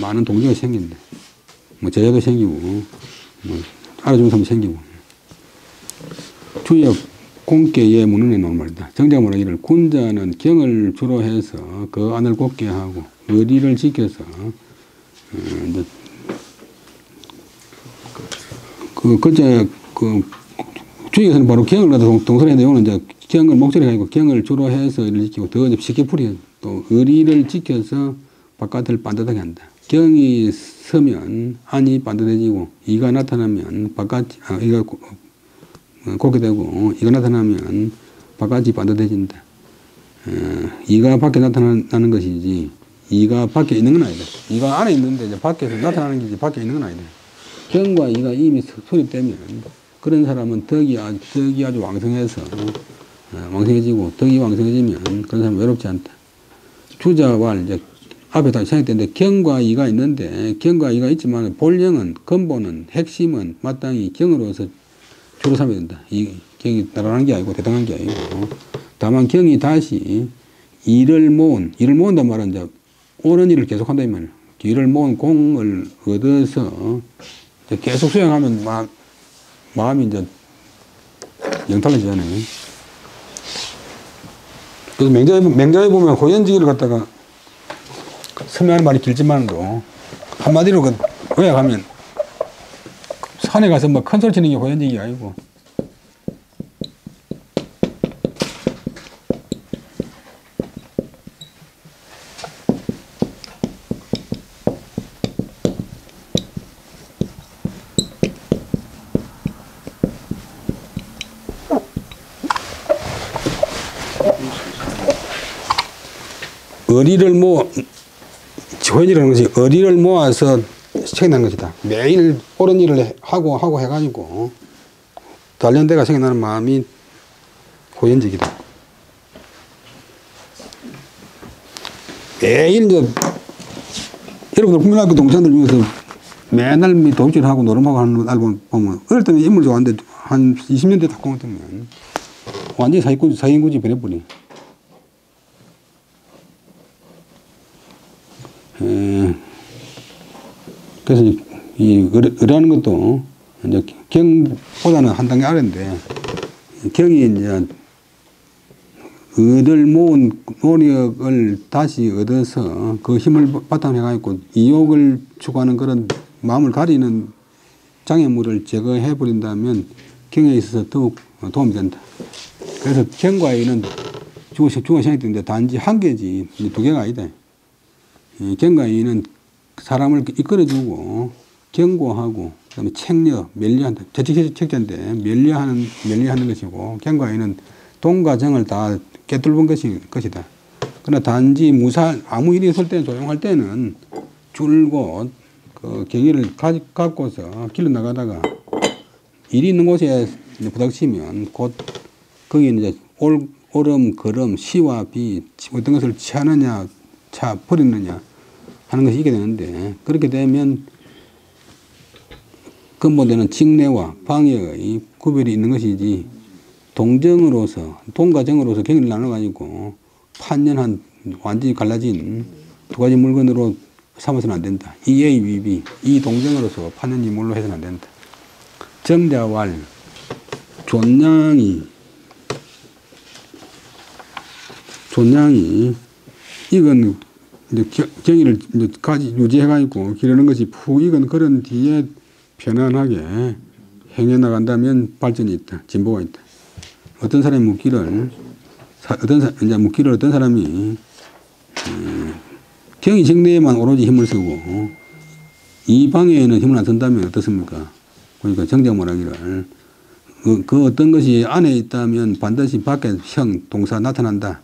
많은 동지가 생긴다. 뭐 제자도 생기고 뭐 알아주는 사람도 생기고. 주역 공께의 문헌에 나온 말이다. 정작 말하기를 군자는 경을 주로 해서 그 안을 곧게 하고 의리를 지켜서 주역에서는 바로 경을 갖다 동설했는데 오늘 이제 경을 목소리가 아니고 경을 주로 해서 의리를 지키고 더 쉽게 풀이해. 또 의리를 지켜서 바깥을 반듯하게 한다. 경이 서면 안이 반듯해지고 이가 나타나면 이가 곱게 되고 이가 나타나면 바깥이 반듯해진다. 이가 밖에 나타나는 것이지 이가 밖에 있는 건 아니다. 이가 안에 있는데 이제 밖에서 나타나는 것이지 밖에 있는 건 아니다. 경과 이가 이미 수립되면 그런 사람은 덕이 아주 왕성해서 왕성해지고 덕이 왕성해지면 그런 사람은 외롭지 않다. 주자와 이제 앞에 다 생각했는데 경과 이가 있는데 경과 이가 있지만 본령은 근본은 핵심은 마땅히 경으로서 주로 삼아야 된다. 이 경이 나란한 게 아니고 대등한 게 아니고 다만 경이 다시 일을 모은단 말은 이제 옳은 일을 계속한다 이 말이에요. 일을 모은 공을 얻어서 계속 수행하면 마음이 이제 영탈해지잖아요. 그래서 맹자에 보면 호연지기를 갖다가 설명하는 말이 길지만도 한마디로 요약하면 산에 가서 뭐 큰 소리 치는 게 호연지기가 아니고 호연이라는 것이 의리를 모아서 생겨나는 것이다. 매일 옳은 일을 하고 해가지고 단련대가 생겨나는 마음이 호연직이다. 매일 이제 여러분들 국민학교 동창들 중에서 맨날 도입질하고 노름하고 하는 앨범 보면 어릴 때는 인물 좋아하는데 한 20년 대 탁구만 되면 완전히 사인구지 변해버려. 그래서 이 의라는 것도 이제 경보다는 한 단계 아래인데 경이 이제 얻을 모은 노력을 다시 얻어서 그 힘을 바탕으로 해가지고 이욕을 추구하는 그런 마음을 가리는 장애물을 제거해 버린다면 경에 있어서 더욱 도움이 된다. 그래서 경과 이는 중국 생각했는데 단지 한 개지 두 개가 아니다. 경과 이는 사람을 이끌어주고 경고하고 그다음에 책려, 면려한다. 책자인데 면려하는 것이고 경과에는 동과 정을 다 깨뚫은 것이다. 그러나 단지 아무 일이 있을 때는 조용할 때는 줄곧 그 경의를 갖고서 길로 나가다가 일이 있는 곳에 부닥치면 곧 거기에 이제 오름, 걸음, 시와 비 어떤 것을 취하느냐, 버리느냐 하는 것이 있게 되는데 그렇게 되면 근본되는 직내와 방해의 구별이 있는 것이지 동과 정으로서 경의를 나눠가지고 판연한 완전히 갈라진 두 가지 물건으로 삼아서는 안 된다. 이 A, B, 이 동정으로서 판연이물로 해서는 안 된다. 정자왈 존냥이 이건 이제 경의를 유지해가지고 기르는 것이 푹 익은 그런 뒤에 편안하게 행해 나간다면 발전이 있다. 진보가 있다. 어떤 사람이 묻기를 이제 묻기를 어떤 사람이, 경이 직내에만 오로지 힘을 쓰고, 이 방에는 힘을 안 쓴다면 어떻습니까? 그러니까 정작 말하기를, 그 어떤 것이 안에 있다면 반드시 밖에 형, 동사 나타난다.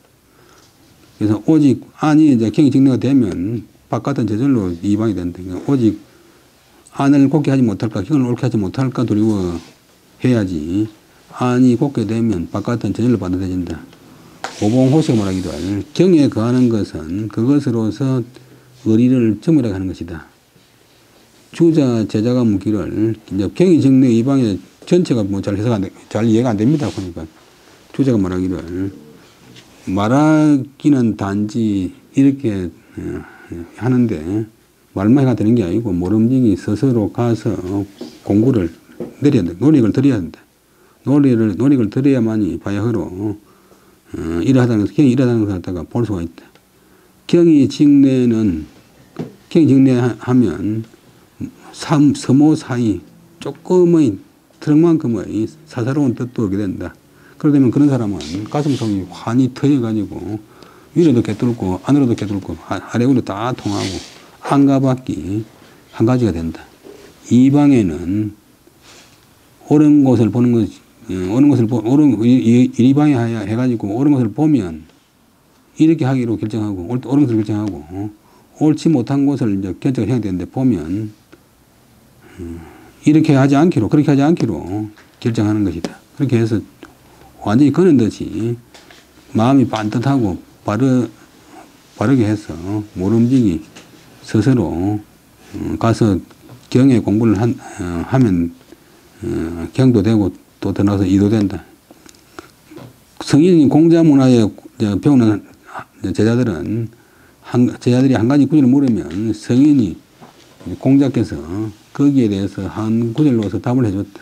그래서 오직 안이 이제 경이 직내가 되면 바깥은 저절로 이 방이 된다. 그러니까 오직 안을 곱게 하지 못할까, 경을 옳게 하지 못할까 두려워해야지. 안이 곱게 되면 바깥은 저절로 받아들여진다. 오봉호시가 말하기도 할 경에 거하는 것은 그것으로서 의리를 점이라고 하는 것이다. 주자 제자가 묻기를 이제 경이 직내 이 방에 전체가 뭐 잘 해석 잘 이해가 안 됩니다. 그러니까 주자가 말하기를 말하기는 단지 이렇게 하는데 말만 해가 되는 게 아니고 모름지기 스스로 가서 공부를 내려야 된다. 노력을 들여야 한다. 노력을 들여야만이 바야흐로 이러하다는 것을, 경이 이러하다는 것을 갖다가 볼 수가 있다. 경이 직내하면 서모 사이 조금의 트럭만큼의 사사로운 뜻도 오게 된다. 그러면 그런 사람은 가슴속이 환히 트여가지고 위로도 개뚫고 안으로도 개뚫고 아래로 다 통하고 안과 밖이 한 가지가 된다. 이 방에는 옳은 곳을 보는 것이, 이 방에 해가지고 옳은 것을 보면 이렇게 하기로 결정하고 옳은 것을 결정하고 옳지 못한 것을 이제 결정을 해야 되는데 보면 이렇게 하지 않기로 그렇게 하지 않기로 결정하는 것이다. 그렇게 해서 완전히 거는 듯이 마음이 반듯하고 바르게 해서 모름지기 스스로 가서 경에 공부를 하면 경도 되고 또 더 나가서 이도 된다. 성인 공자 문화에 배우는 제자들이 한 가지 구절을 물으면 성인이 공자께서 거기에 대해서 한 구절로서 답을 해줬다.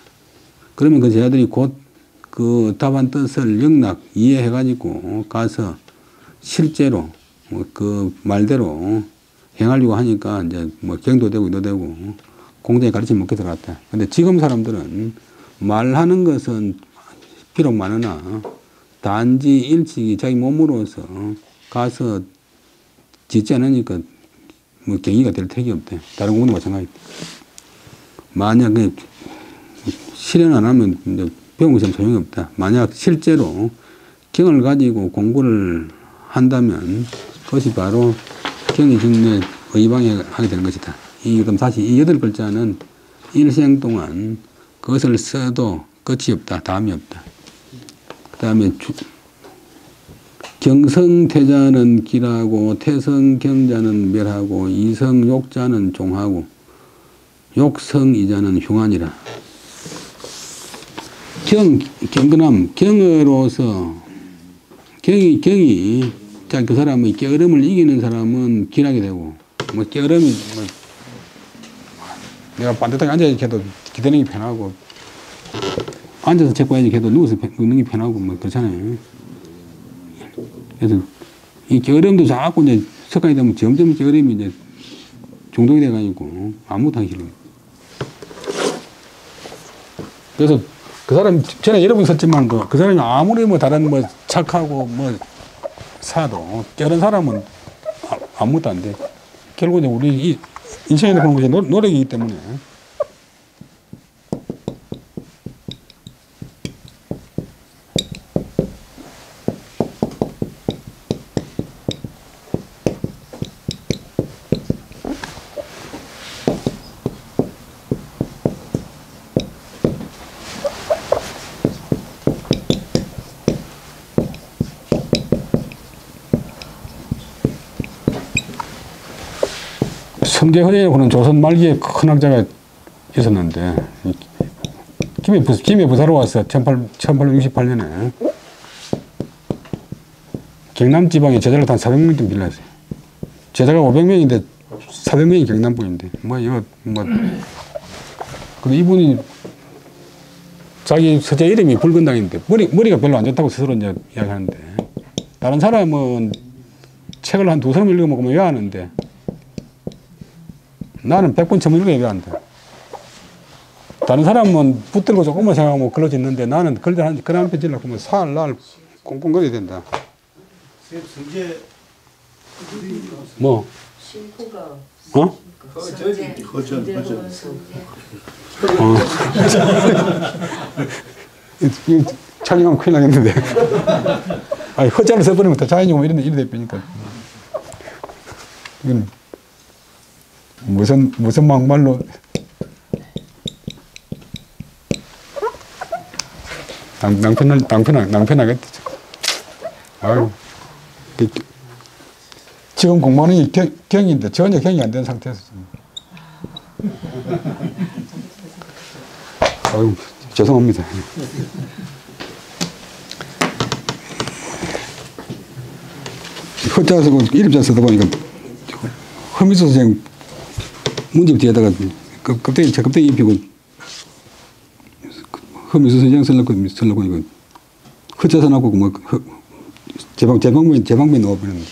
그러면 그 제자들이 곧 그 답한 뜻을 영락 이해해가지고 가서 실제로 그 말대로 행하려고 하니까 이제 뭐 경도 되고 이도 되고 공자의 가르침을 먹게 들어갔다. 근데 지금 사람들은 말하는 것은 비록 많으나 단지 일찍이 자기 몸으로서 가서 짓지 않으니까 뭐 경이가 될 택이 없대. 다른 공부도 마찬가지다. 만약에 실현 안 하면 이제 배운 것이 소용이 없다. 만약 실제로 경을 가지고 공부를 한다면 그것이 바로 경이 직내 의방에 하게 되는 것이다. 그럼 사실 이 8글자는 일생 동안 그것을 써도 끝이 없다. 다음이 없다. 그 다음에 경성태자는 길하고 태성경자는 멸하고 이성욕자는 종하고 욕성이자는 흉하니라. 경건함, 경으로서 경이 자, 그 사람의 게으름을 이기는 사람은 길하게 되고 뭐 게으름이 뭐 내가 반듯하게 앉아서 해도 기대는 게 편하고 앉아서 체크해야지 해도 누워서 눕는 게 편하고 뭐 그렇잖아요. 그래서 이 게으름도 자꾸 이제 습관이 되면 점점 게으름이 이제 중독이 돼가지고 아무것도 하기 싫어요. 그래서 그 사람 전에 여러 번 썼지만 그 사람이 아무리 뭐 다른 뭐 착하고 뭐 사도 게으른 사람은 아무것도 안 돼. 결국 이제 우리 이 인생에 그런 것이 노력이기 때문에. 성계허례라고는 조선 말기에 큰 학자가 있었는데 김해 부사로 와서 1868년에 경남 지방에 제자를 한 400명 좀 빌렸어요. 제자가 500명인데 400명이 경남 분인데 근데 이분이 자기 서재 이름이 붉은당인데 머리가 별로 안 좋다고 스스로 이제 이야기하는데 다른 사람은 책을 한 2-3번 읽어먹으면 외워하는데 나는 100번 처음 읽어야 외워한다. 다른 사람은 붙들고 조금만 생각하면 글로 짓는데 나는 글 한 편 지으려고 하면 사흘 날 꽁꽁거려야 된다. 성제 뭐? 신부가 어? 허전. 이 촬영하면 큰일 나겠는데. 아니, 허자를 써버리면 다 자연용어 이래 돼버리니까. 이건 무슨 막말로. 낭편하겠다. 아유. 지금 공부하는 게 경인데 전혀 경이 안 된 상태에서 지금. 아유, 죄송합니다. 허자 쓰고 이름자 쓰다 보니까 허미수 선생 문집 뒤에다가 껍데기 입히고 허미수 선생 쓰려고 이거 허자 써놓고 뭐 제방면에 넣어버리는.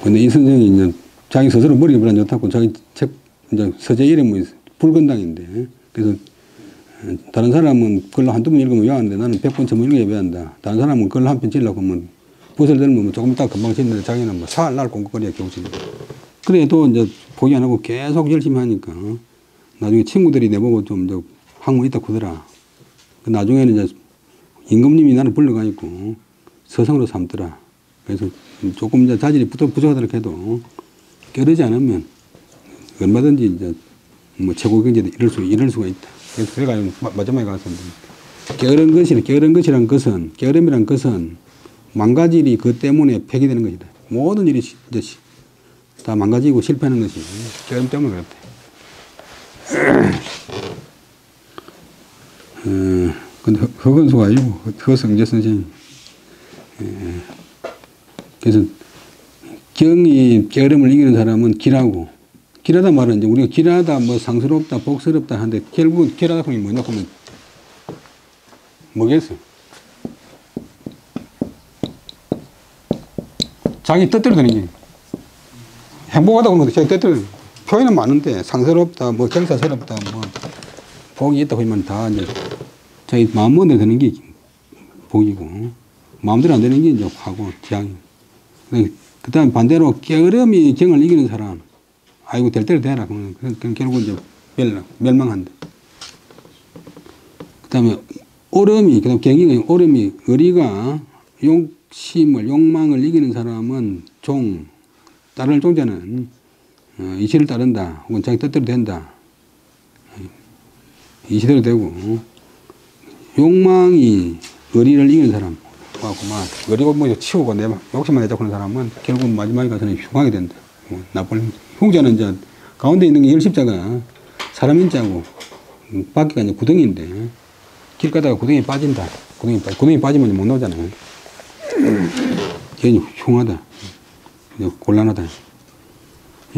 근데 이 선생이 이제 자기 스스로 머리가 별로 안 좋다고 자기 책 이제 서재 이름이 불건당인데 그래서 다른 사람은 그걸로 한두 번 읽으면 외웠는데 나는 100번 전부 읽어야 외운다. 다른 사람은 그걸로 한 편 찔려고 하면 붓을 들면 조금 있다 금방 찢는데 자기는 뭐 사흘날 꽁꽁거리야 겨우 찢는다. 그래도 이제 포기 안 하고 계속 열심히 하니까 나중에 친구들이 내보고 좀 학문 있다 그러더라. 나중에는 이제 임금님이 나를 불러가지고 서성으로 삼더라. 그래서 조금 이제 자질이 부족하더라도 해도 껴르지 않으면 얼마든지 이제 뭐 최고 경제도 이럴 수가 있다. 그래서 그래가지고 마지막에 가서 게으른 게으름이란 것은 망가질이 그 때문에 폐기되는 것이다. 모든 일이 이제 다 망가지고 실패하는 것이 게으름 때문에 그렇다. 근데 허건수가 아니고 허성재 선생님. 그래서 경이 게으름을 이기는 사람은 길하다 말은 이제 우리가 길하다 뭐 상스럽다 복스럽다 하는데 결국은 길하다 하면 뭐냐 하면 뭐겠어? 자기 뜻대로 되는 게 행복하다고 하는 것도 자기 뜻대로 표현은 많은데 상스럽다 뭐 경사스럽다 뭐 복이 있다고 하면 다 이제 자기 마음대로 되는 게 복이고 마음대로 안 되는 게 이제 화고 지향이. 그 다음에 반대로 게으름이 경을 이기는 사람 아이고 될 대로 되라 그러면 결국 이제 멸망한다. 그 다음에 오름이 그다음 경이 오름이 의리가 욕망을 이기는 사람은 따를 종자는 이치를 따른다 혹은 자기 뜻대로 된다. 이시대로 되고 욕망이 의리를 이기는 사람 의리고 뭐 치우고 내 욕심만 내자고 하는 사람은 결국 마지막에 가서는 흉하게 된다. 나쁜 흉자는 이제 가운데 있는 게 열십자가 사람 인자고 바퀴가 이제 구덩이인데 길 가다가 구덩이에 빠진다. 구덩이 빠지면 못 나오잖아요. 괜히 흉하다. 곤란하다.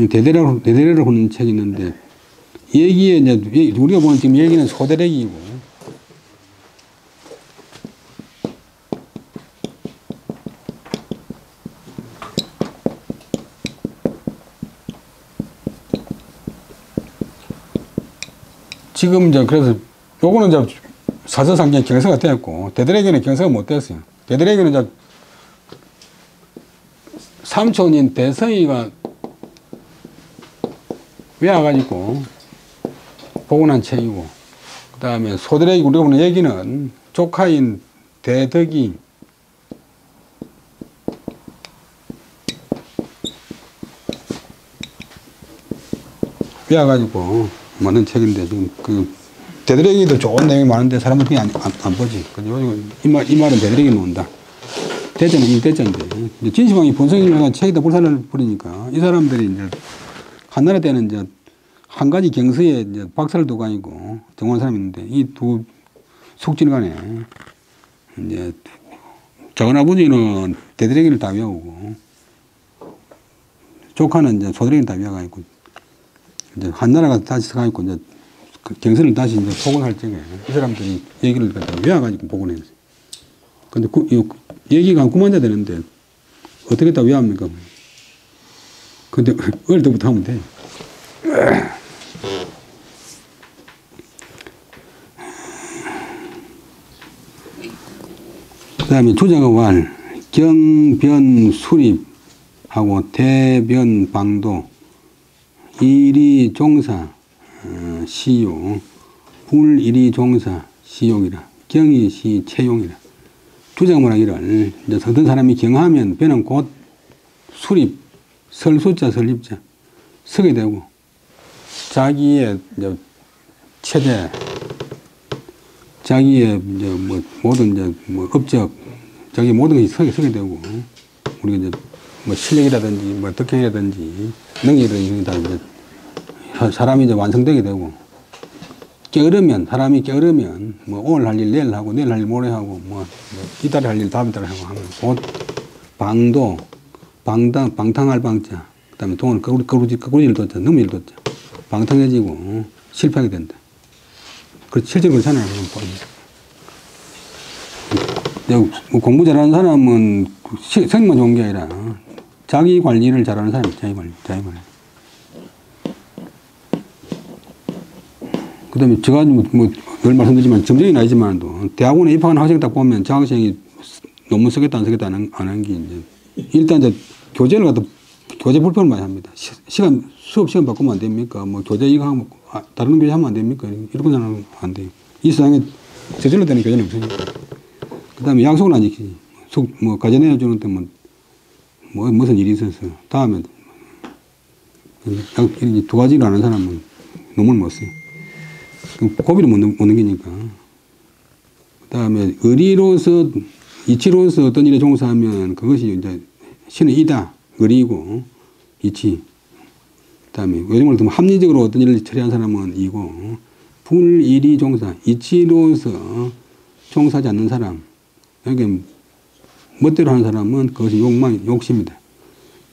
대대래를 하는 책이 있는데 얘기에 이제 우리가 보는 지금 얘기는 소대래기이고 지금 이제 그래서 요거는 이제 사서상경에 경서가 되었고 대대래기는 경서가 못 됐어요. 대대래기는 이제 삼촌인 대성이가 외워가지고 복원한 책이고 그 다음에 소대래기 우리가 보는 얘기는 조카인 대덕이 외워가지고 만든 책인데 지금 그 대드래기도 좋은 내용이 많은데 사람들이 그냥 안 보지. 이 말은 대드래기 놓는다. 대전은 이 대전인데 진시황이 본성이라는 책에다 불살을 뿌리니까 이 사람들이 이제 한나라 때는 이제 한 가지 경서에 이제 박사를 두고 다니고 정한 사람이 있는데 이 두 숙진간에 이제 작은 아버지는 대드래기를 다 외우고 조카는 이제 소드래기를 다 외워가지고 이제 한나라가 다시 서가지고 이제 그 경선을 다시 이제 복원할 적에 이 사람들이 얘기를 외워가지고 복원했어요. 근데 얘기가 한 9만 자 되는데 어떻게 다 외웁니까? 근데 어릴 때부터 하면 돼. 다음에 주자가 왈, 경변 수립하고 대변 방도, 일이 종사, 시용, 불일이 종사, 시용이라. 경이 시 채용이라. 주자가 말하기를, 이제 어떤 사람이 경하면 변은 곧 수립, 설수자, 설립자, 서게 되고, 자기의 이제 최대, 자기의 이제 뭐 모든 이제 뭐 업적, 자기 모든 것이 서게 되고, 우리가 이제 뭐 실력이라든지 뭐 덕행이라든지 능력이라든지 다 이제 사람이 이제 완성되게 되고, 게으르면, 사람이 게으르면 뭐 오늘 할 일 내일 하고 내일 할 일 모레 하고 뭐 이달에 할 일 다음 달에 하고 하면 곧 방도, 방탕할 방자, 그 다음에 돈을 거꾸로질 뒀자, 넘을 뒀자, 방탕해지고 실패하게 된다. 실제로 그렇잖아요. 뭐 공부 잘하는 사람은 성격만 좋은 게 아니라 자기 관리를 잘하는 사람이 자기 관리. 그 다음에 제가 늘 말씀드리지만 점쟁이는 아니지만도 대학원에 입학하는 학생 딱 보면 저 학생이 논문 쓰겠다 안 쓰겠다 안 하는 게 이제 일단 이제 교재를 갖다 교재 불편을 많이 합니다. 수업 시간 바꾸면 안 됩니까? 뭐 교재 이거 하면 다른 교재 하면 안 됩니까? 이렇게 생각하면 안 돼요. 이 세상에 저절로 되는 교재는 없으니까. 그 다음에 약속을 안 지키지. 뭐 과제 내어주는 때 뭐 무슨 일이 있어서 다음에 두 가지를 아는 사람은 논문을 못 써요. 고비를 못 넘기니까. 그 다음에 의리로서, 이치로서 어떤 일에 종사하면 그것이 이제 신의 이다. 의리이고, 이치. 그 다음에 요즘으로 들면 합리적으로 어떤 일을 처리한 사람은 이고, 불일이 종사, 이치로서 종사하지 않는 사람. 여기 멋대로 하는 사람은 그것이 욕심이다.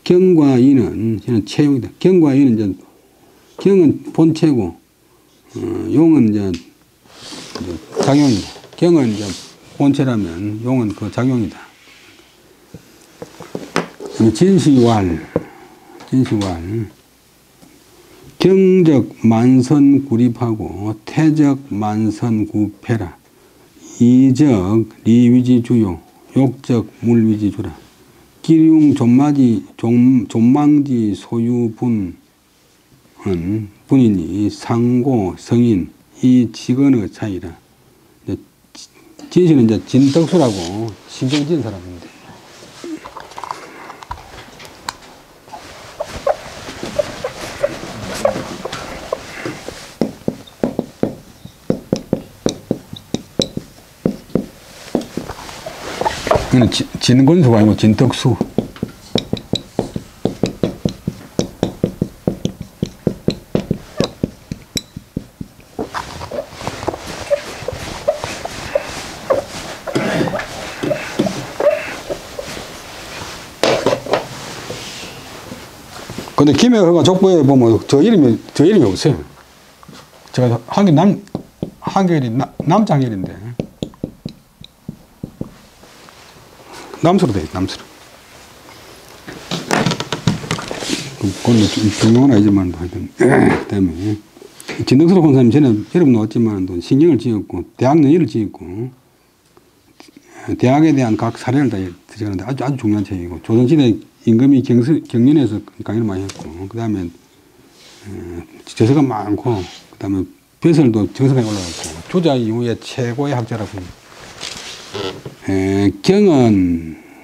경과 이는 채용이다. 경과 이는 이제, 경은 본체고, 용은 이제 작용이다. 경은 이제 본체라면 용은 그 작용이다. 진시왈. 경적 만선 구립하고 태적 만선 구패라. 이적 리위지 주요. 욕적 물위지 주라. 기륭 존망지 소유분 분인이 상고, 성인, 이 직언의 차이라. 진실은 이제 진덕수라고 신경 지은 사람입니다. 이는 진권수가 아니고 진덕수. 근데 김해허가 족보에 보면 저 이름이 없어요. 제가 한결이 남장일인데 남수로 돼, 남수로. 그건 중요한 아니지만 하여튼 그다음에 진덕수로 권사님 전에 여러분 나왔지만 신경을 지었고 대학 논의를 지었고 대학에 대한 각 사례를 다 들어가는데 아주 중요한 책이고 조선시대 임금이 경연에서 강의를 많이 했고 그 다음에 저서가 많고 그 다음에 벼슬도 정서에 올라갔고 주자 이후에 최고의 학자라고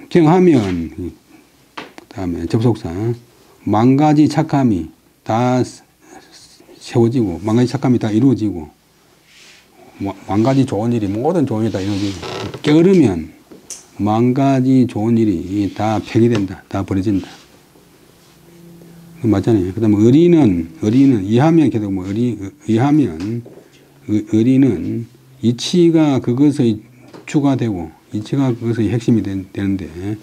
경하면 그 다음에 접속사 만가지 착함이 다 세워지고 만가지 착함이 다 이루어지고 만가지 좋은 일이 모든 좋은 일이 다 이루어지고 게으르면 만가지 좋은 일이 다 폐기된다. 다 버려진다. 맞잖아요. 그 다음에 의리는 이하면 계속 뭐 이하면 의리는 이치가 그것의 주가 되고 이치가 그것의 핵심이 되는데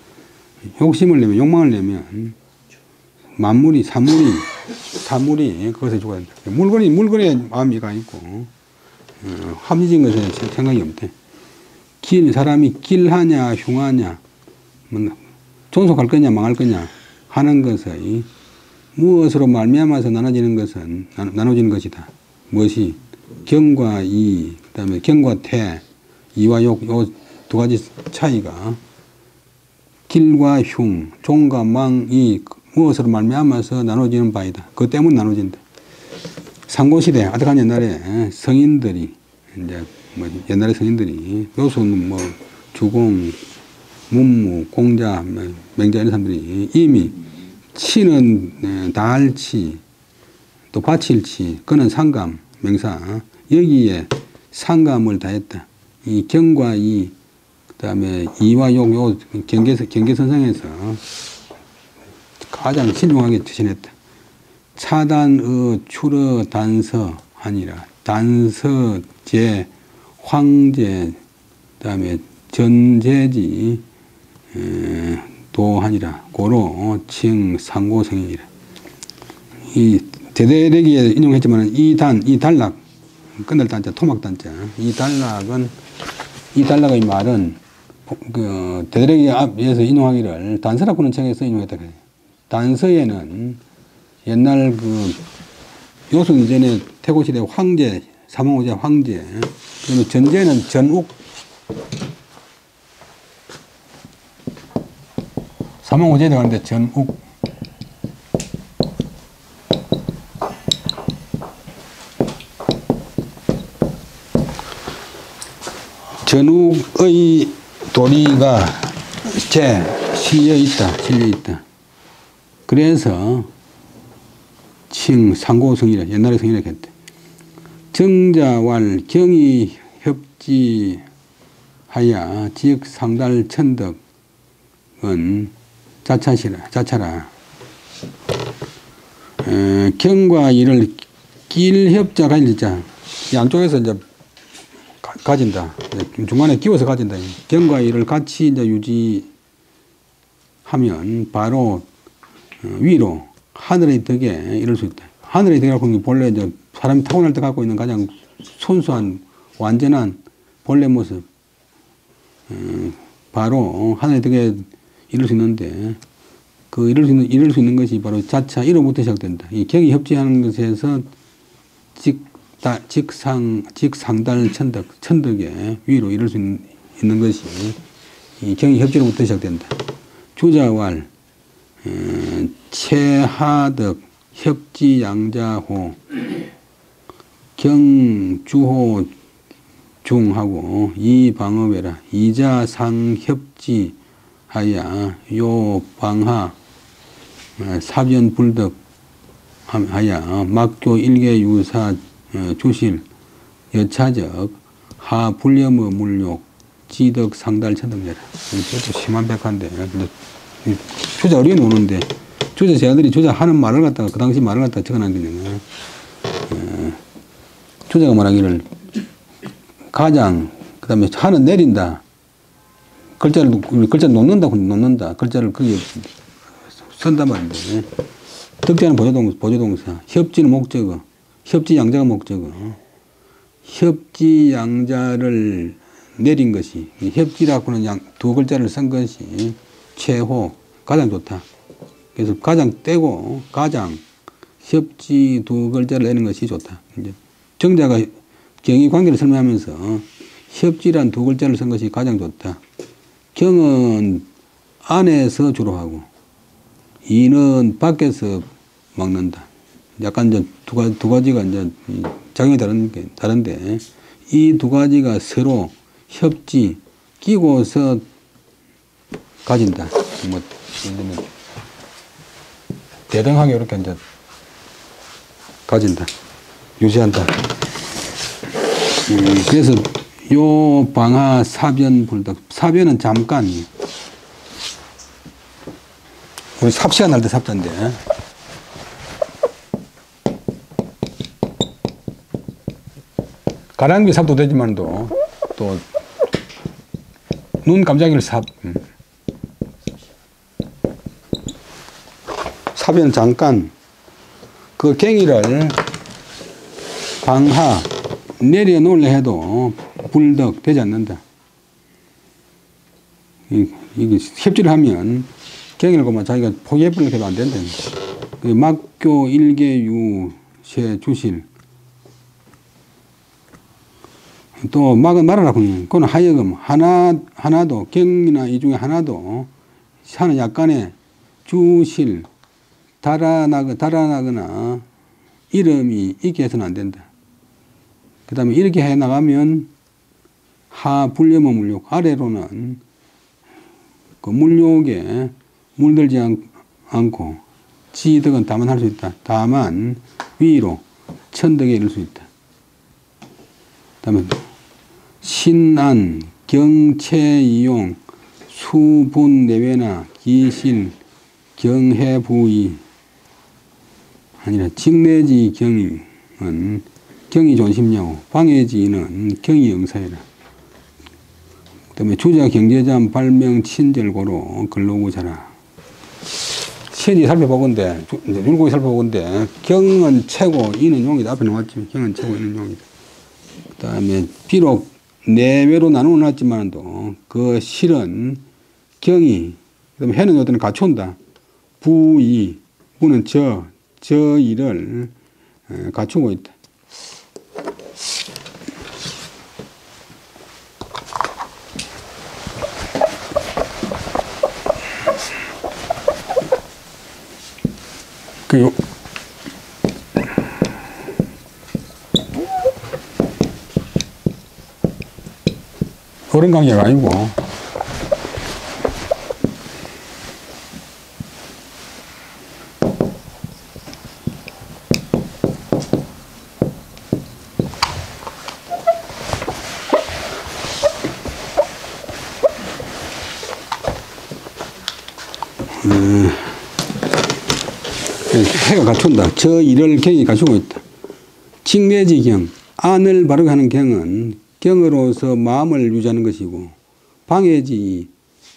욕심을 내면 욕망을 내면 만물이 사물이 그것에 주가 된다. 물건에 마음이 가 있고 합리적인 것에 생각이 없대. 사람이 길하냐 흉하냐 존속할 거냐 망할 거냐 하는 것의 무엇으로 말미암아서 나눠지는 것이다. 무엇이 경과 이, 그다음에 경과 태, 이와 욕, 요 두 가지 차이가 길과 흉, 종과 망이 무엇으로 말미암아서 나눠지는 바이다. 그것 때문에 나눠진다. 상고시대 아득한 옛날에 성인들이 이제 뭐 옛날에 성인들이 요소는 뭐 주공, 문무, 공자, 맹자 이런 사람들이 이미 치는 다할치, 또 바칠치, 그는 상감, 명사 여기에 상감을 다했다. 이 경과 이 그다음에 이와 요 경계선상에서 가장 신중하게 추진했다. 차단의 출어 단서 아니라 단서 제 황제 그다음에 전제지 도하니라 고로 칭 상고성이라. 이 대대대기에 인용했지만 이 단락 끝날 단자 토막 단자 이 단락의 말은 그 대대대기 앞에서 인용하기를 단서라고는 책에서 인용했다 그래. 단서에는 옛날 그 요승 이전에 태고시대 황제 사망호제 황제 그리고 전제는 전욱 사망호제 들어가는데 전욱 전욱의 도리가 실려 있다. 그래서 칭 상고성이라 옛날에 성이라고 했대. 정자왈 경이 협지하야 지역 상달 천덕은 자차라. 경과 이를 길협자 가진자 양쪽에서 이제 가진다. 중간에 끼워서 가진다. 경과 이를 같이 이제 유지하면 바로 위로 하늘의 덕에 이룰 수 있다. 하늘의 덕이라고 하는 게 본래 이제 사람이 타고날 때 갖고 있는 가장 순수한 완전한 본래 모습 바로 하늘의 덕에 이룰 수 있는데 그 이룰 수 있는 것이 바로 자차 1호부터 시작된다. 이 경이 협지하는 것에서 직상달 천덕에 위로 이룰 수 있는 것이 이 경이 협지로부터 시작된다. 주자왈 체하덕 협지양자호 경주호 중하고 이방업해라 이자상협지하야 요방하 사변불덕 하야 막교 일개유사 주실 여차적 하불염의 물욕 지덕 상달 천덕내라. 이것도 심한 백화인데 주자 어디에 노는데 주자 제자들이 주자 하는 말을 갖다가 그 당시 말을 갖다가 적어놨거든요. 주자가 말하기를 가장 그다음에 하는 내린다. 글자를 놓는다. 글자를 거기에 쓴단 말인데 덕자는 보조동사 협지는 목적어 협지양자가 목적어 협지양자를 내린 것이 협지라고는 두 글자를 쓴 것이 최호 가장 좋다. 그래서 가장 떼고 가장 협지 두 글자를 내는 것이 좋다. 이제 정자가 경의 관계를 설명하면서 협지란 두 글자를 쓴 것이 가장 좋다. 경은 안에서 주로 하고 이는 밖에서 막는다. 약간 이제 두 가지가 이제 작용이 다른데 이 두 가지가 서로 협지 끼고서 가진다. 뭐 대등하게 이렇게 이제 가진다. 유지한다. 그래서 요 방하 사변 불덕 사변은 잠깐 우리 삽시간 날 때 삽자인데 가랑비 삽도 되지만도 또 눈 깜짝이를 사변 잠깐 그 갱이를 방하 내려놓으려 해도 불덕 되지 않는다. 이게 협지를 하면 갱이를 보면 자기가 포기해버리게 해도 안 된다. 막교 일개유 세 주실 또 말하라고 하면 그건 하여금 하나도 경이나 이 중에 하나도 하는 약간의 주실 달아나거나 이름이 있게 해서는 안 된다. 그 다음에 이렇게 해 나가면 하불려모 물욕 아래로는 그 물욕에 물들지 않고 지덕은 다만 할 수 있다. 다만 위로 천덕에 이를 수 있다. 다음에 신안 경체이용 수분 내외나 기실 경해부의 아니라 직내지 경은 경이 존심냐고 방해지는 경이 영사이라. 그 다음에 주자 경제잠 발명 친절고로 근로구자라. 시연이 살펴보건데 율곡이 살펴보건데 경은 최고 이는 용이다. 앞에 나왔지. 경은 최고 이는 용이다. 그 다음에 비록 내외로 나누어 놨지만도 그 실은 경이 그 다음에 해는 어떤 갖춘다. 부이 부는 저 일을 갖추고 있다. 그런 관계가 아니고 해가 갖춘다. 저 일을 경이 갖추고 있다. 직내지경 안을 바르게 하는 경은 경으로서 마음을 유지하는 것이고 방해지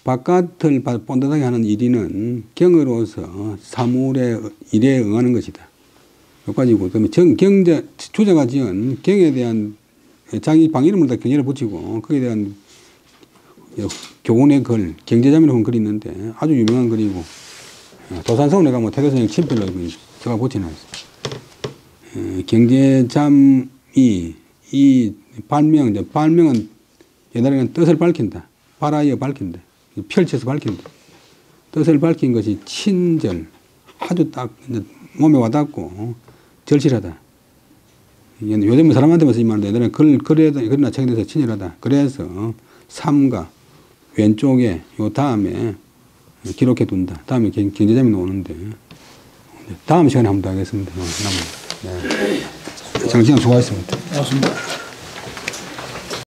바깥을 본듯하게 하는 일이는 경으로서 사물의 일에 응하는 것이다. 여기까지고 그러면 경제 주자가 지은 경에 대한 자기 방이름을 다 경제를 붙이고 거기에 대한 교훈의 글 경제자미라는 글이 있는데 아주 유명한 글이고 도산서원에 가면 태교선생 친필로 제가 붙여놨어요. 경제잠이 이 발명은 옛날에는 뜻을 밝힌다. 발하여 밝힌다. 펼쳐서 밝힌다. 뜻을 밝힌 것이 친절, 아주 딱 몸에 와닿고 절실하다. 요즘은 사람한테만 쓰지 말고 옛날에 글이나 책에 대해서 친절하다. 그래서 삼가 왼쪽에 요 다음에 기록해 둔다. 다음에 경제자미 나오는데 다음 시간에 한번 더 하겠습니다. 네. 정신장 수고하셨습니다. 고맙습니다.